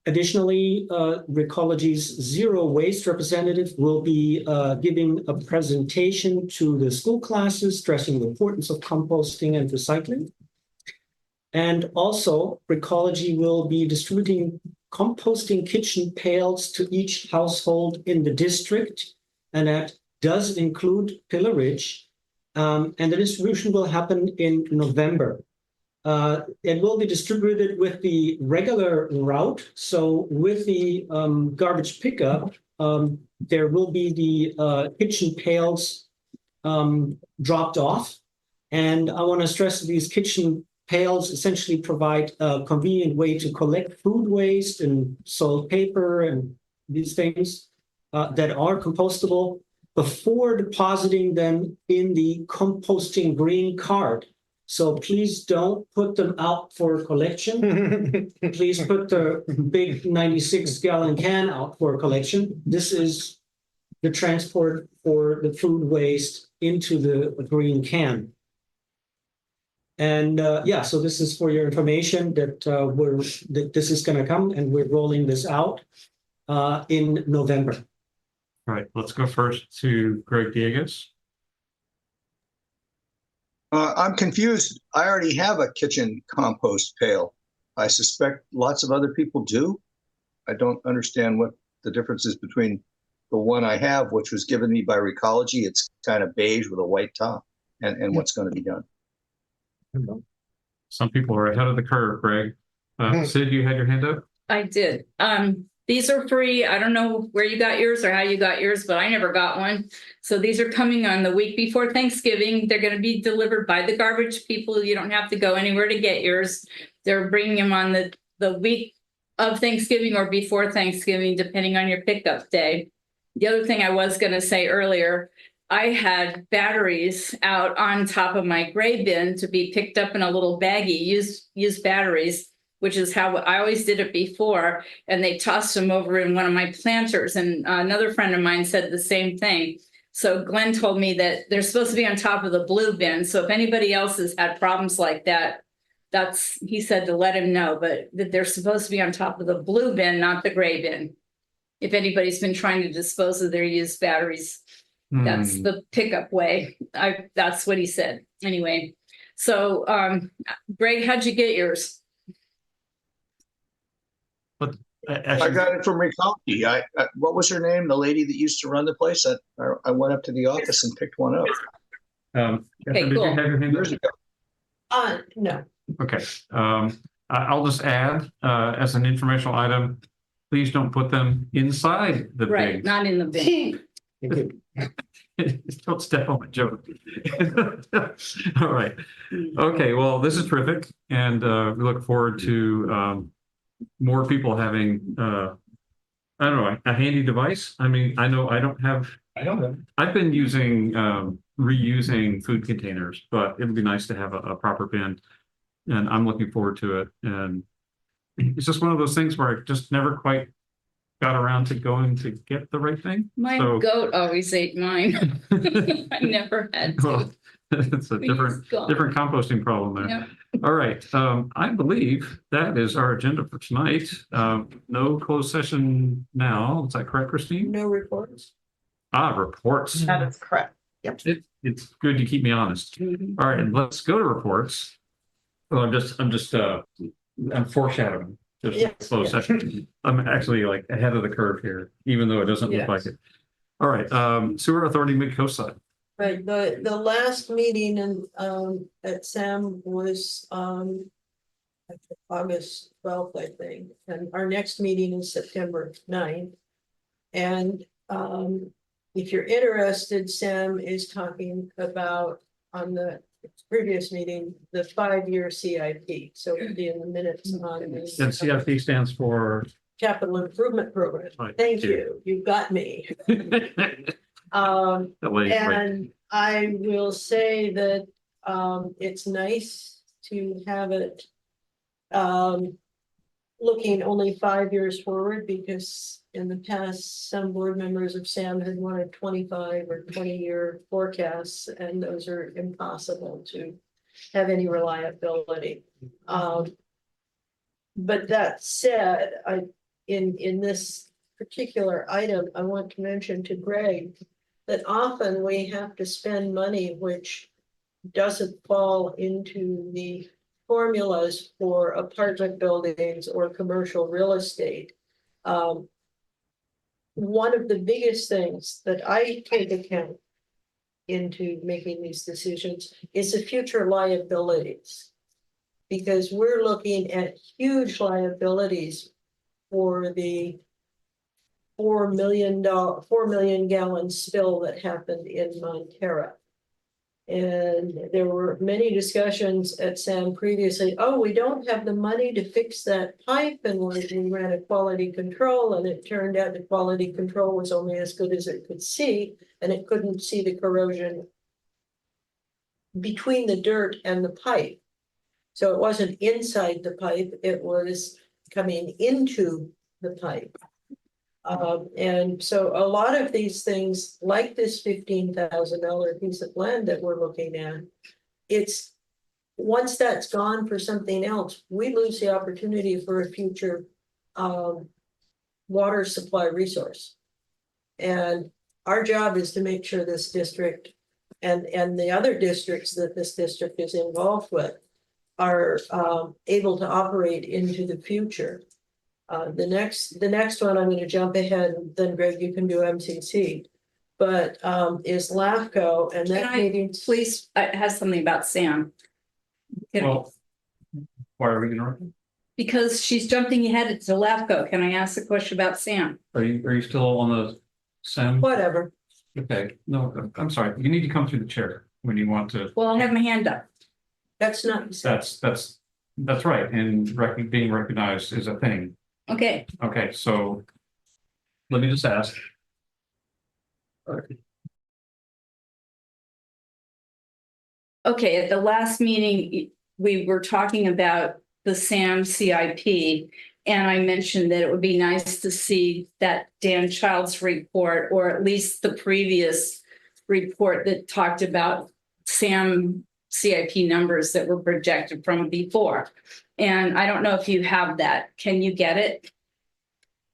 Additionally, Recology's zero waste representative will be giving a presentation to the school classes stressing the importance of composting and recycling. And also, Recology will be distributing composting kitchen pails to each household in the district, and that does include Pillar Ridge. And the distribution will happen in November. It will be distributed with the regular route. So with the garbage pickup, there will be the kitchen pails dropped off. And I want to stress that these kitchen pails essentially provide a convenient way to collect food waste and soiled paper and these things that are compostable before depositing them in the composting green card. So please don't put them out for collection. Please put the big 96-gallon can out for collection. This is the transport for the food waste into the green can. And yeah, so this is for your information that this is going to come, and we're rolling this out in November. All right, let's go first to Greg Diegas. I'm confused. I already have a kitchen compost pail. I suspect lots of other people do. I don't understand what the difference is between the one I have, which was given me by Recology. It's kind of beige with a white top, and what's going to be done. Some people are ahead of the curve, Greg. Sid, you had your hand up? I did. These are free. I don't know where you got yours or how you got yours, but I never got one. So these are coming on the week before Thanksgiving. They're going to be delivered by the garbage people. You don't have to go anywhere to get yours. They're bringing them on the week of Thanksgiving or before Thanksgiving, depending on your pickup day. The other thing I was going to say earlier, I had batteries out on top of my gray bin to be picked up in a little baggie, used batteries, which is how I always did it before. And they tossed them over in one of my planters. And another friend of mine said the same thing. So Glenn told me that they're supposed to be on top of the blue bin. So if anybody else has had problems like that, he said to let him know, but that they're supposed to be on top of the blue bin, not the gray bin. If anybody's been trying to dispose of their used batteries, that's the pickup way. That's what he said. Anyway, so Greg, how'd you get yours? I got it from Ricounty. What was her name? The lady that used to run the place? I went up to the office and picked one up Catherine, did you cool. have your hand up? years ago. No. Okay, I'll just add, as an informational item, please don't put them inside the Right, bins. not in the bin. Don't step on my joke. All right. Okay, well, this is terrific, and we look forward to more people having, I don't know, a handy device. I mean, I know I don't have. I've been using reusing food containers, but it would be nice to have a proper bin, and I'm looking forward to it. And it's just one of those things where I just never quite got around to going to get the right thing. My So- goat always ate mine. I never had Well, to. it's a He's different gone. composting problem there. Yep. All right, I believe that is our agenda for tonight. No closed session now. Is that correct, Christine? No reports. Reports. That is correct. It's good to keep me honest. All right, and let's go to reports. Well, I'm foreshadowing. Just Yes, closed session. I'm actually like ahead of the curve here, even though it doesn't look Yes. like it. All right, Sewer Authority Mid-Coast side. Right, the last meeting at SAM was August 12th, I think, and our next meeting is September 9th. And if you're interested, Sam is talking about on the previous meeting, the 5-year CIP. So it'll be in the minutes on And the CIP stands for. capital improvement program. Right, Thank yeah. you got me. That way, right. And I will say that it's nice to have it looking only 5 years forward, because in the past, some board members of SAM had wanted 25 or 20-year forecasts, and those are impossible to have any reliability. But that said, in this particular item, I want to mention to Greg that often we have to spend money which doesn't fall into the formulas for apartment buildings or commercial real estate. One of the biggest things that I take account into making these decisions is the future liabilities. Because we're looking at huge liabilities for the 4 million gallon spill that happened in Montara. And there were many discussions at SAM previously, oh, we don't have the money to fix that pipe, and we ran a quality control, and it turned out the quality control was only as good as it could see, and it couldn't see the corrosion between the dirt and the pipe. So it wasn't inside the pipe, it was coming into the pipe. And so a lot of these things, like this $15,000 piece of land that we're looking at, it's once that's gone for something else, we lose the opportunity for a future water supply resource. And our job is to make sure this district and the other districts that this district is involved with are able to operate into the future. The next one, I'm going to jump ahead, and then Greg, you can do MCC, but is LAFCO, and that meeting. Please, I have something about Sam. Well, why are we interrupting? Because she's jumping ahead to LAFCO. Can I ask a question about Sam? Are you still on the SAM? Whatever. Okay, no, I'm sorry. You need to come through the chair when you want to. Well, I have my hand up. That's not. That's right. And being recognized is a thing. Okay, Okay, so let me just ask. okay, at the last meeting, we were talking about the SAM CIP, and I mentioned that it would be nice to see that Dan Child's report, or at least the previous report that talked about SAM CIP numbers that were projected from before. And I don't know if you have that. Can you get it?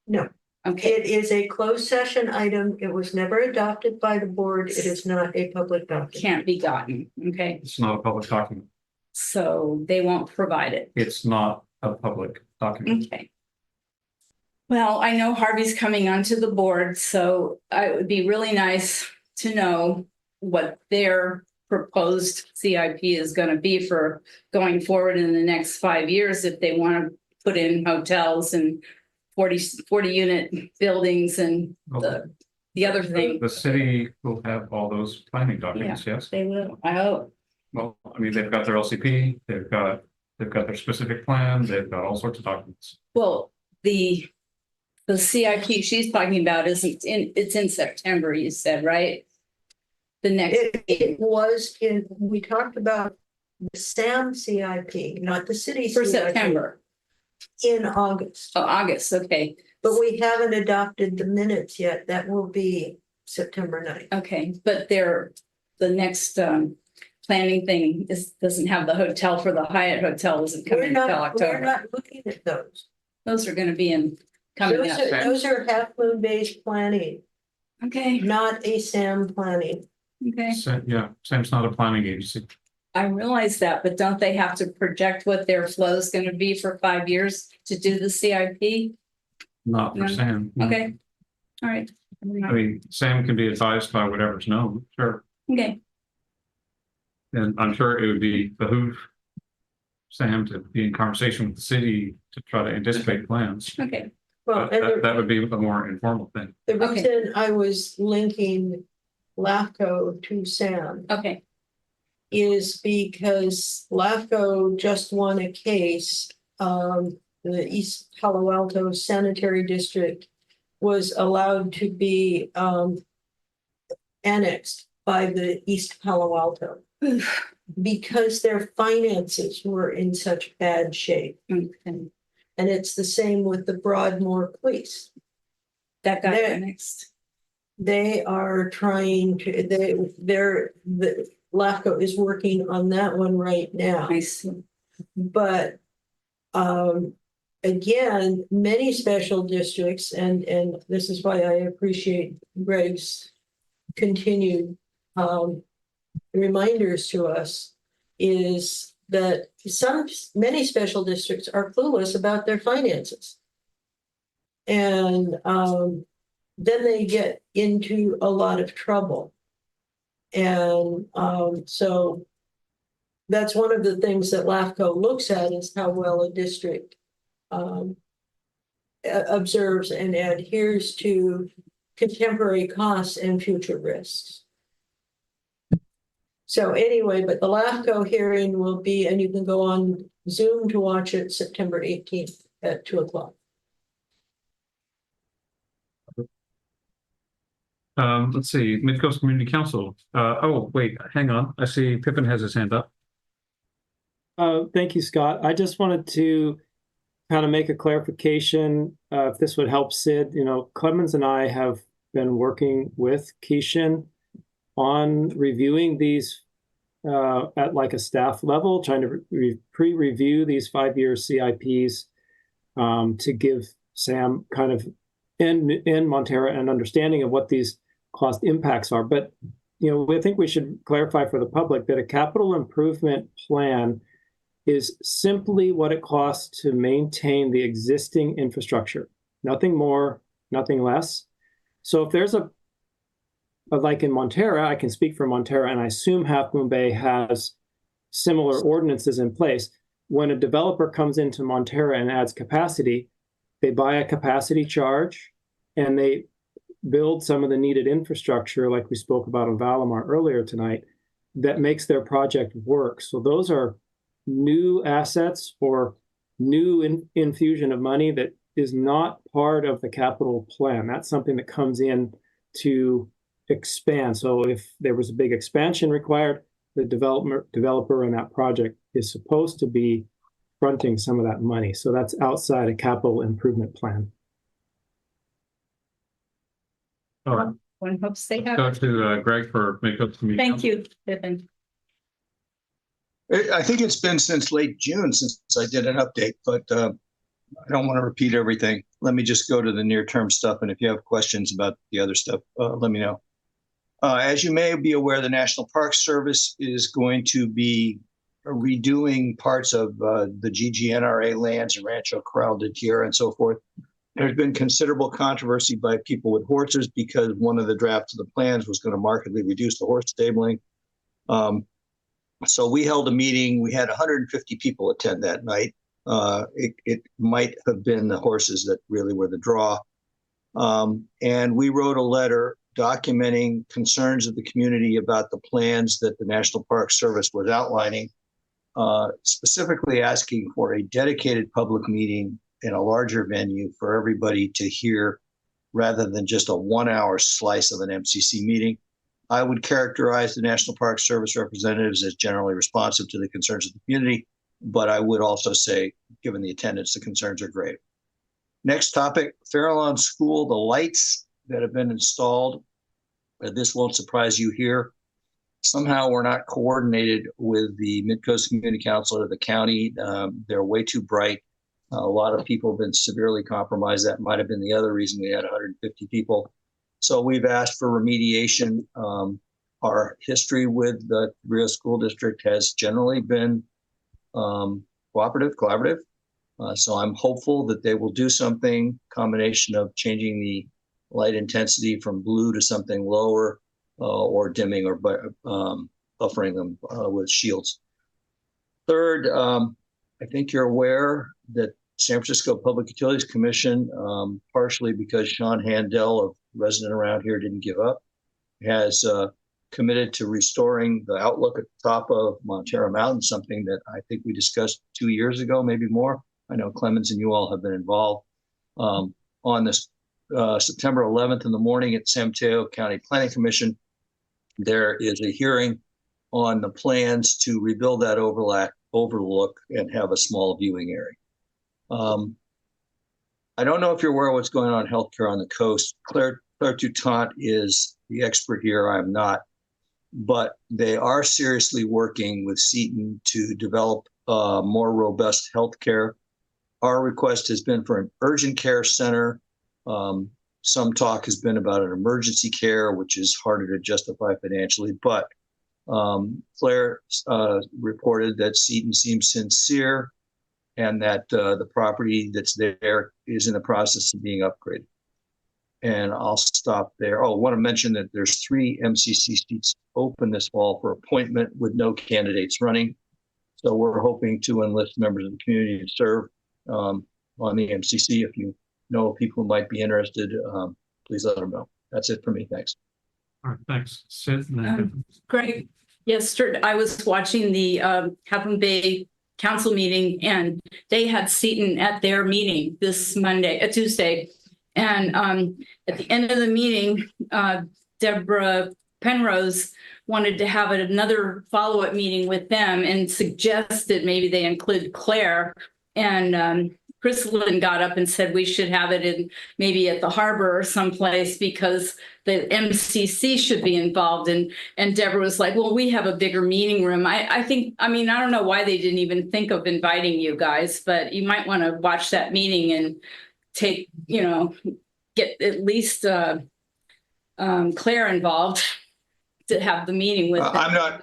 No. Okay, It is a closed session item. It was never adopted by the board. It is not a public document. can't be gotten. Okay, It's not a public document. so they won't provide it. It's not a public document. Okay. Well, I know Harvey's coming onto the board, so it would be really nice to know what their proposed CIP is going to be for going forward in the next 5 years if they want to put in hotels and 40 unit buildings and the other thing. The city will have all those planning documents, yes? They will, I hope. Well, I mean, they've got their LCP, they've got their specific plan, they've got all sorts of documents. Well, the CIP she's talking about it's in September, you said, right? The next. It was we talked about the SAM CIP, not the city For CIP, September. in August. Oh, August, okay. But we haven't adopted the minutes yet. That will be September 9th. Okay, but the next planning thing doesn't have the hotel for the Hyatt Hotel isn't coming until We're October. not looking at those. Those are gonna be coming up. Those are Half Moon based planning, Okay, not a SAM planning. okay. Yeah, Sam's not a planning agency. I realize that, but don't they have to project what their flow is gonna be for 5 years to do the CIP? Not for No. Sam. Okay, all right. I mean, Sam can be advised by whatever's known, sure. Okay, And I'm sure it would behoove Sam to be in conversation with the city to try to anticipate plans. okay, Well, But and that would be a more informal thing. the Okay. reason I was linking LAFCO to SAM okay. is because LAFCO just won a case. The East Palo Alto Sanitary District was allowed to be annexed by the East Palo Alto because their finances were in such bad shape. Okay. And it's the same with the Broadmoor Police. That got There- next. They are trying to, the LAFCO is working on that one right now. I see. But again, many special districts, and this is why I appreciate Greg's continued reminders to us, is that many special districts are clueless about their finances. And then they get into a lot of trouble. And so that's one of the things that LAFCO looks at, is how well a district observes and adheres to contemporary costs and future risks. So anyway, but the LAFCO hearing will be, and you can go on Zoom to watch it, September 18th at 2:00. Let's see, Midcoast Community Council. Oh, wait, hang on. I see Pippin has his hand up. Thank you, Scott. I just wanted to kind of make a clarification, if this would help Sid. You know, Clemens and I have been working with Keishan on reviewing these at like a staff level, trying to pre-review these 5-year CIPs to give Sam kind of in Montara an understanding of what these cost impacts are. But, you know, I think we should clarify for the public that a capital improvement plan is simply what it costs to maintain the existing infrastructure. Nothing more, nothing less. So if there's like in Montara, I can speak for Montara, and I assume Half Moon Bay has similar ordinances in place. When a developer comes into Montara and adds capacity, they buy a capacity charge and they build some of the needed infrastructure, like we spoke about in Valimar earlier tonight, that makes their project work. So those are new assets or new infusion of money that is not part of the capital plan. That's something that comes in to expand. So if there was a big expansion required, the developer in that project is supposed to be fronting some of that money. So that's outside a capital improvement plan. All right, One hopes they have. go to Greg for Midcoast Community. Thank you, Pippin. I think it's been since late June since I did an update, but I don't want to repeat everything. Let me just go to the near-term stuff, and if you have questions about the other stuff, let me know. As you may be aware, the National Park Service is going to be redoing parts of the GGNRA lands and Rancho Corral de Tierra and so forth. There's been considerable controversy by people with horses because one of the drafts of the plans was going to markedly reduce the horse stabling. So we held a meeting. We had 150 people attend that night. It might have been the horses that really were the draw. And we wrote a letter documenting concerns of the community about the plans that the National Park Service was outlining, specifically asking for a dedicated public meeting in a larger venue for everybody to hear rather than just a 1-hour slice of an MCC meeting. I would characterize the National Park Service representatives as generally responsive to the concerns of the community, but I would also say, given the attendance, the concerns are great. Next topic, Farallon School, the lights that have been installed. This won't surprise you here. Somehow we're not coordinated with the Mid-Coast Community Council or the county. They're way too bright. A lot of people have been severely compromised. That might have been the other reason we had 150 people. So we've asked for remediation. Our history with the Rio School District has generally been collaborative. So I'm hopeful that they will do something, combination of changing the light intensity from blue to something lower or dimming or buffering them with shields. Third, I think you're aware that San Francisco Public Utilities Commission, partially because Sean Handel, a resident around here, didn't give up, has committed to restoring the outlook at the top of Montara Mountain, something that I think we discussed 2 years ago, maybe more. I know Clemens and you all have been involved. On this September 11th in the morning at San Mateo County Planning Commission, there is a hearing on the plans to rebuild that overlook and have a small viewing area. I don't know if you're aware of what's going on in healthcare on the coast. Claire Toutant is the expert here. I'm not. But they are seriously working with Seton to develop more robust healthcare. Our request has been for an urgent care center. Some talk has been about an emergency care, which is harder to justify financially. But Claire reported that Seton seems sincere and that the property that's there is in the process of being upgraded. And I'll stop there. Oh, I want to mention that there's 3 MCC seats open this fall for appointment with no candidates running. So we're hoping to enlist members of the community to serve on the MCC. If you know people who might be interested, please let them know. That's it for me. Thanks. All right, thanks. Sid. Greg, yesterday I was watching the Half Moon Bay Council meeting, and they had Seton at their meeting this Tuesday. And at the end of the meeting, Deborah Penrose wanted to have another follow-up meeting with them and suggested maybe they include Claire. And Chris Lynn got up and said we should have it in maybe at the harbor or someplace because the MCC should be involved. And Deborah was like, well, we have a bigger meeting room. I don't know why they didn't even think of inviting you guys, but you might want to watch that meeting and take, get at least Claire involved to have the meeting with them.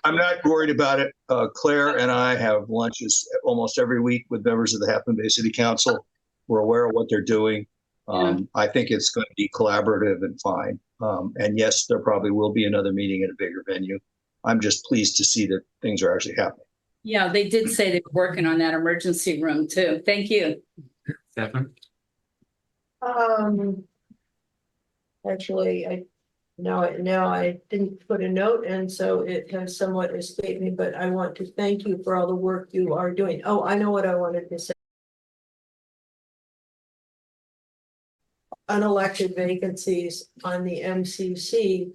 I'm not worried about it. Claire and I have lunches almost every week with members of the Half Moon Bay City Council. We're aware of what they're doing. I think it's going to be collaborative and fine. And yes, there probably will be another meeting at a bigger venue. I'm just pleased to see that things are actually happening. Yeah, they did say they were working on that emergency room too. Thank you. Stefan? Actually, now I didn't put a note, and so it has somewhat escaped me, but I want to thank you for all the work you are doing. Oh, I know what I wanted to say. Unelected vacancies on the MCC,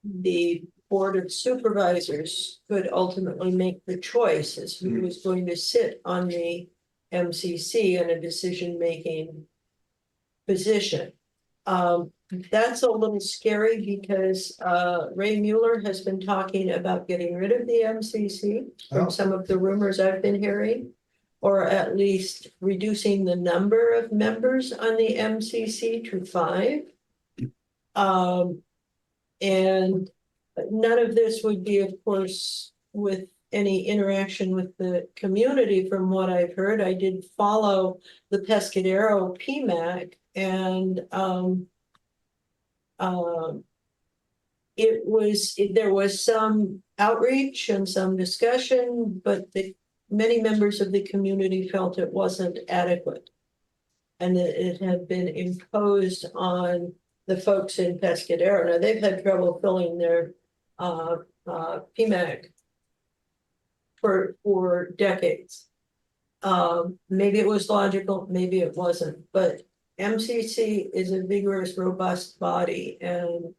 the Board of Supervisors could ultimately make the choice as who was going to sit on the MCC in a decision-making position. That's a little scary because Ray Mueller has been talking about getting rid of the MCC Oh. from some of the rumors I've been hearing, or at least reducing the number of members on the MCC to 5. And none of this would be, of course, with any interaction with the community. From what I've heard, I did follow the Pescadero PMAC, and there was some outreach and some discussion, but many members of the community felt it wasn't adequate, and that it had been imposed on the folks in Pescadero. Now, they've had trouble filling their PMAC for decades. Maybe it was logical, maybe it wasn't, but MCC is a vigorous, robust body, and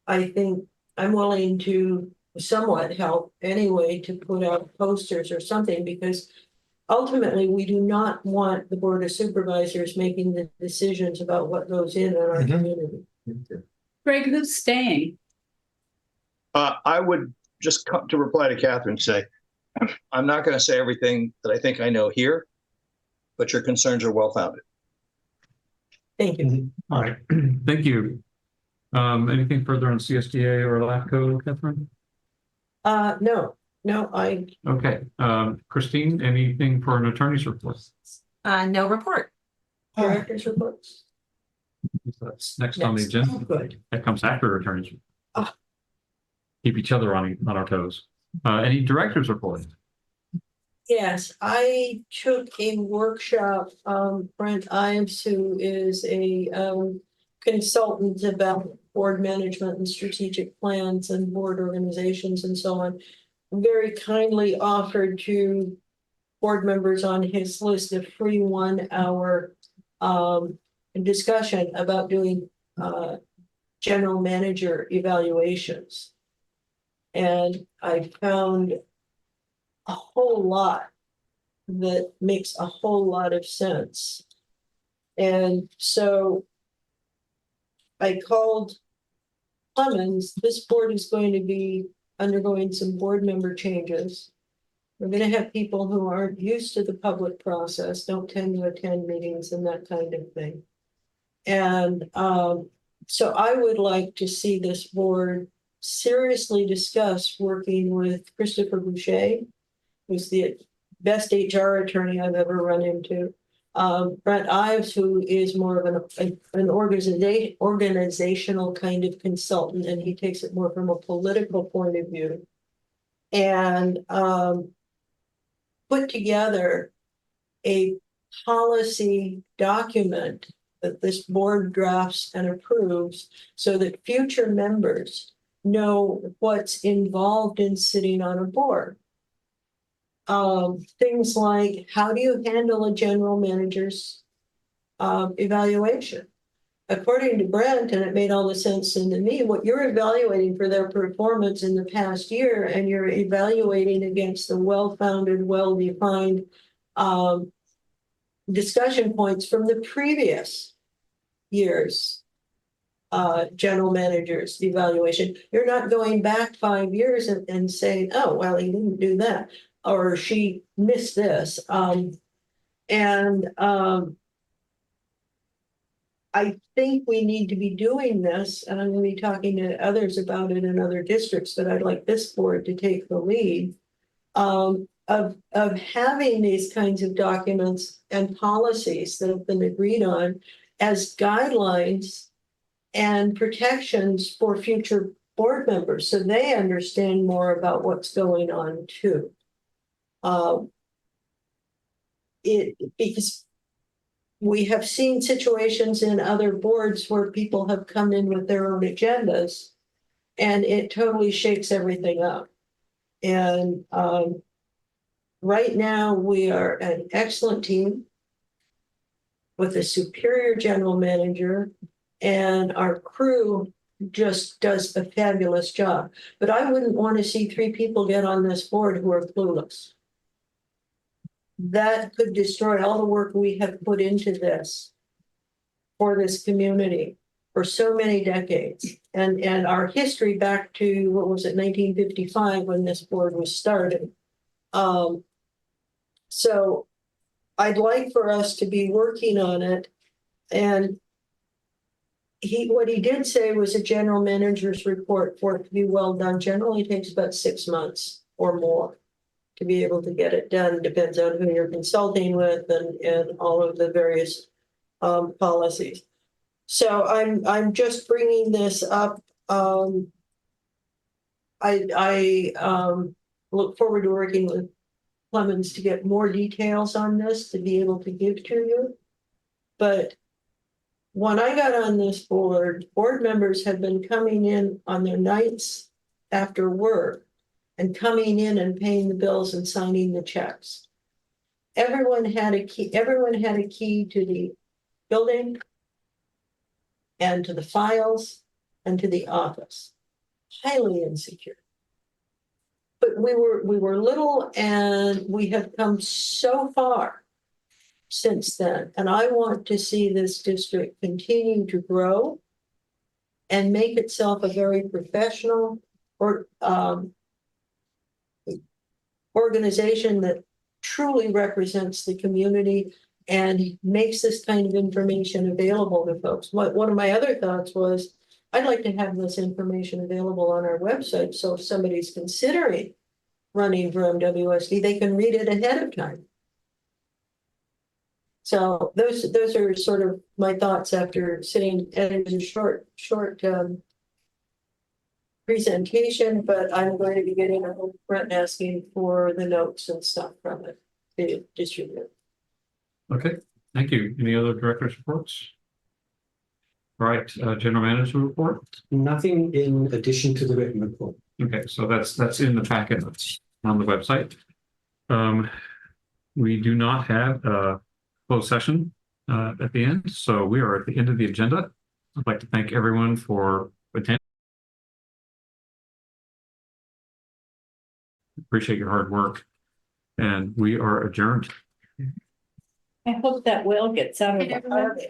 I think I'm willing to somewhat help anyway to put out posters or something, because ultimately we do not want the Board of Supervisors making the decisions about what goes in our Mhm. community. Greg, who's staying? I would just come to reply to Catherine, say, I'm not going to say everything that I think I know here, but your concerns are well founded. Thank you. All right, thank you. Anything further on CSDA or LAFCO, Catherine? No, Okay, Christine, anything for an attorney's report? No report. director's reports. That's next on the Next. agenda. Oh, good. That comes after attorney's. report. Ah. Keep each other on our toes. Any director's report? Yes, I took a workshop, Brent Ives, who is a consultant about board management and strategic plans and board organizations and so on, very kindly offered to board members on his list a free 1-hour discussion about doing general manager evaluations. And I found a whole lot that makes a whole lot of sense. And so I called Clemens. This board is going to be undergoing some board member changes. We're going to have people who aren't used to the public process, don't tend to attend meetings and that kind of thing. And so I would like to see this board seriously discuss working with Christopher Boucher, who's the best HR attorney I've ever run into. Brent Ives, who is more of an organizational kind of consultant, and he takes it more from a political point of view. And put together a policy document that this board drafts and approves so that future members know what's involved in sitting on a board. Things like, how do you handle a general manager's evaluation? According to Brent, and it made all the sense to me, what you're evaluating for their performance in the past year, and you're evaluating against the well-founded, well-defined discussion points from the previous year's general manager's evaluation. You're not going back 5 years and saying, oh, well, he didn't do that, or she missed this. I think we need to be doing this, and I'm going to be talking to others about it in other districts, but I'd like this board to take the lead of having these kinds of documents and policies that have been agreed on as guidelines and protections for future board members, so they understand more about what's going on too. Because we have seen situations in other boards where people have come in with their own agendas, and it totally shakes everything up. And right now we are an excellent team with a superior general manager, and our crew just does a fabulous job. But I wouldn't want to see 3 people get on this board who are clueless. That could destroy all the work we have put into this. for this community for so many decades. And our history back to, what was it, 1955, when this board was started. So I'd like for us to be working on it. And what he did say was a general manager's report for it to be well done generally takes about 6 months or more to be able to get it done. Depends on who you're consulting with and all of the various policies. So I'm just bringing this up. I look forward to working with Clemens to get more details on this to be able to give to you. But when I got on this board members have been coming in on their nights after work and coming in and paying the bills and signing the checks. Everyone had a key to the building and to the files and to the office. Highly insecure. But we were little, and we have come so far since then. And I want to see this district continue to grow and make itself a very professional organization that truly represents the community and makes this kind of information available to folks. One of my other thoughts was, I'd like to have this information available on our website, so if somebody's considering running for MWSD, they can read it ahead of time. So those are sort of my thoughts after sitting, and it was a short presentation, but I'm going to be getting a whole front asking for the notes and stuff from it to distribute. Okay, thank you. Any other director's reports? All right, general manager report. Nothing in addition to the written report. Okay, so that's in the packet on the website. We do not have a closed session at the end, so we are at the end of the agenda. I'd like to thank everyone for attending. Appreciate your hard work, and we are adjourned. I hope that whale gets out of the harbor.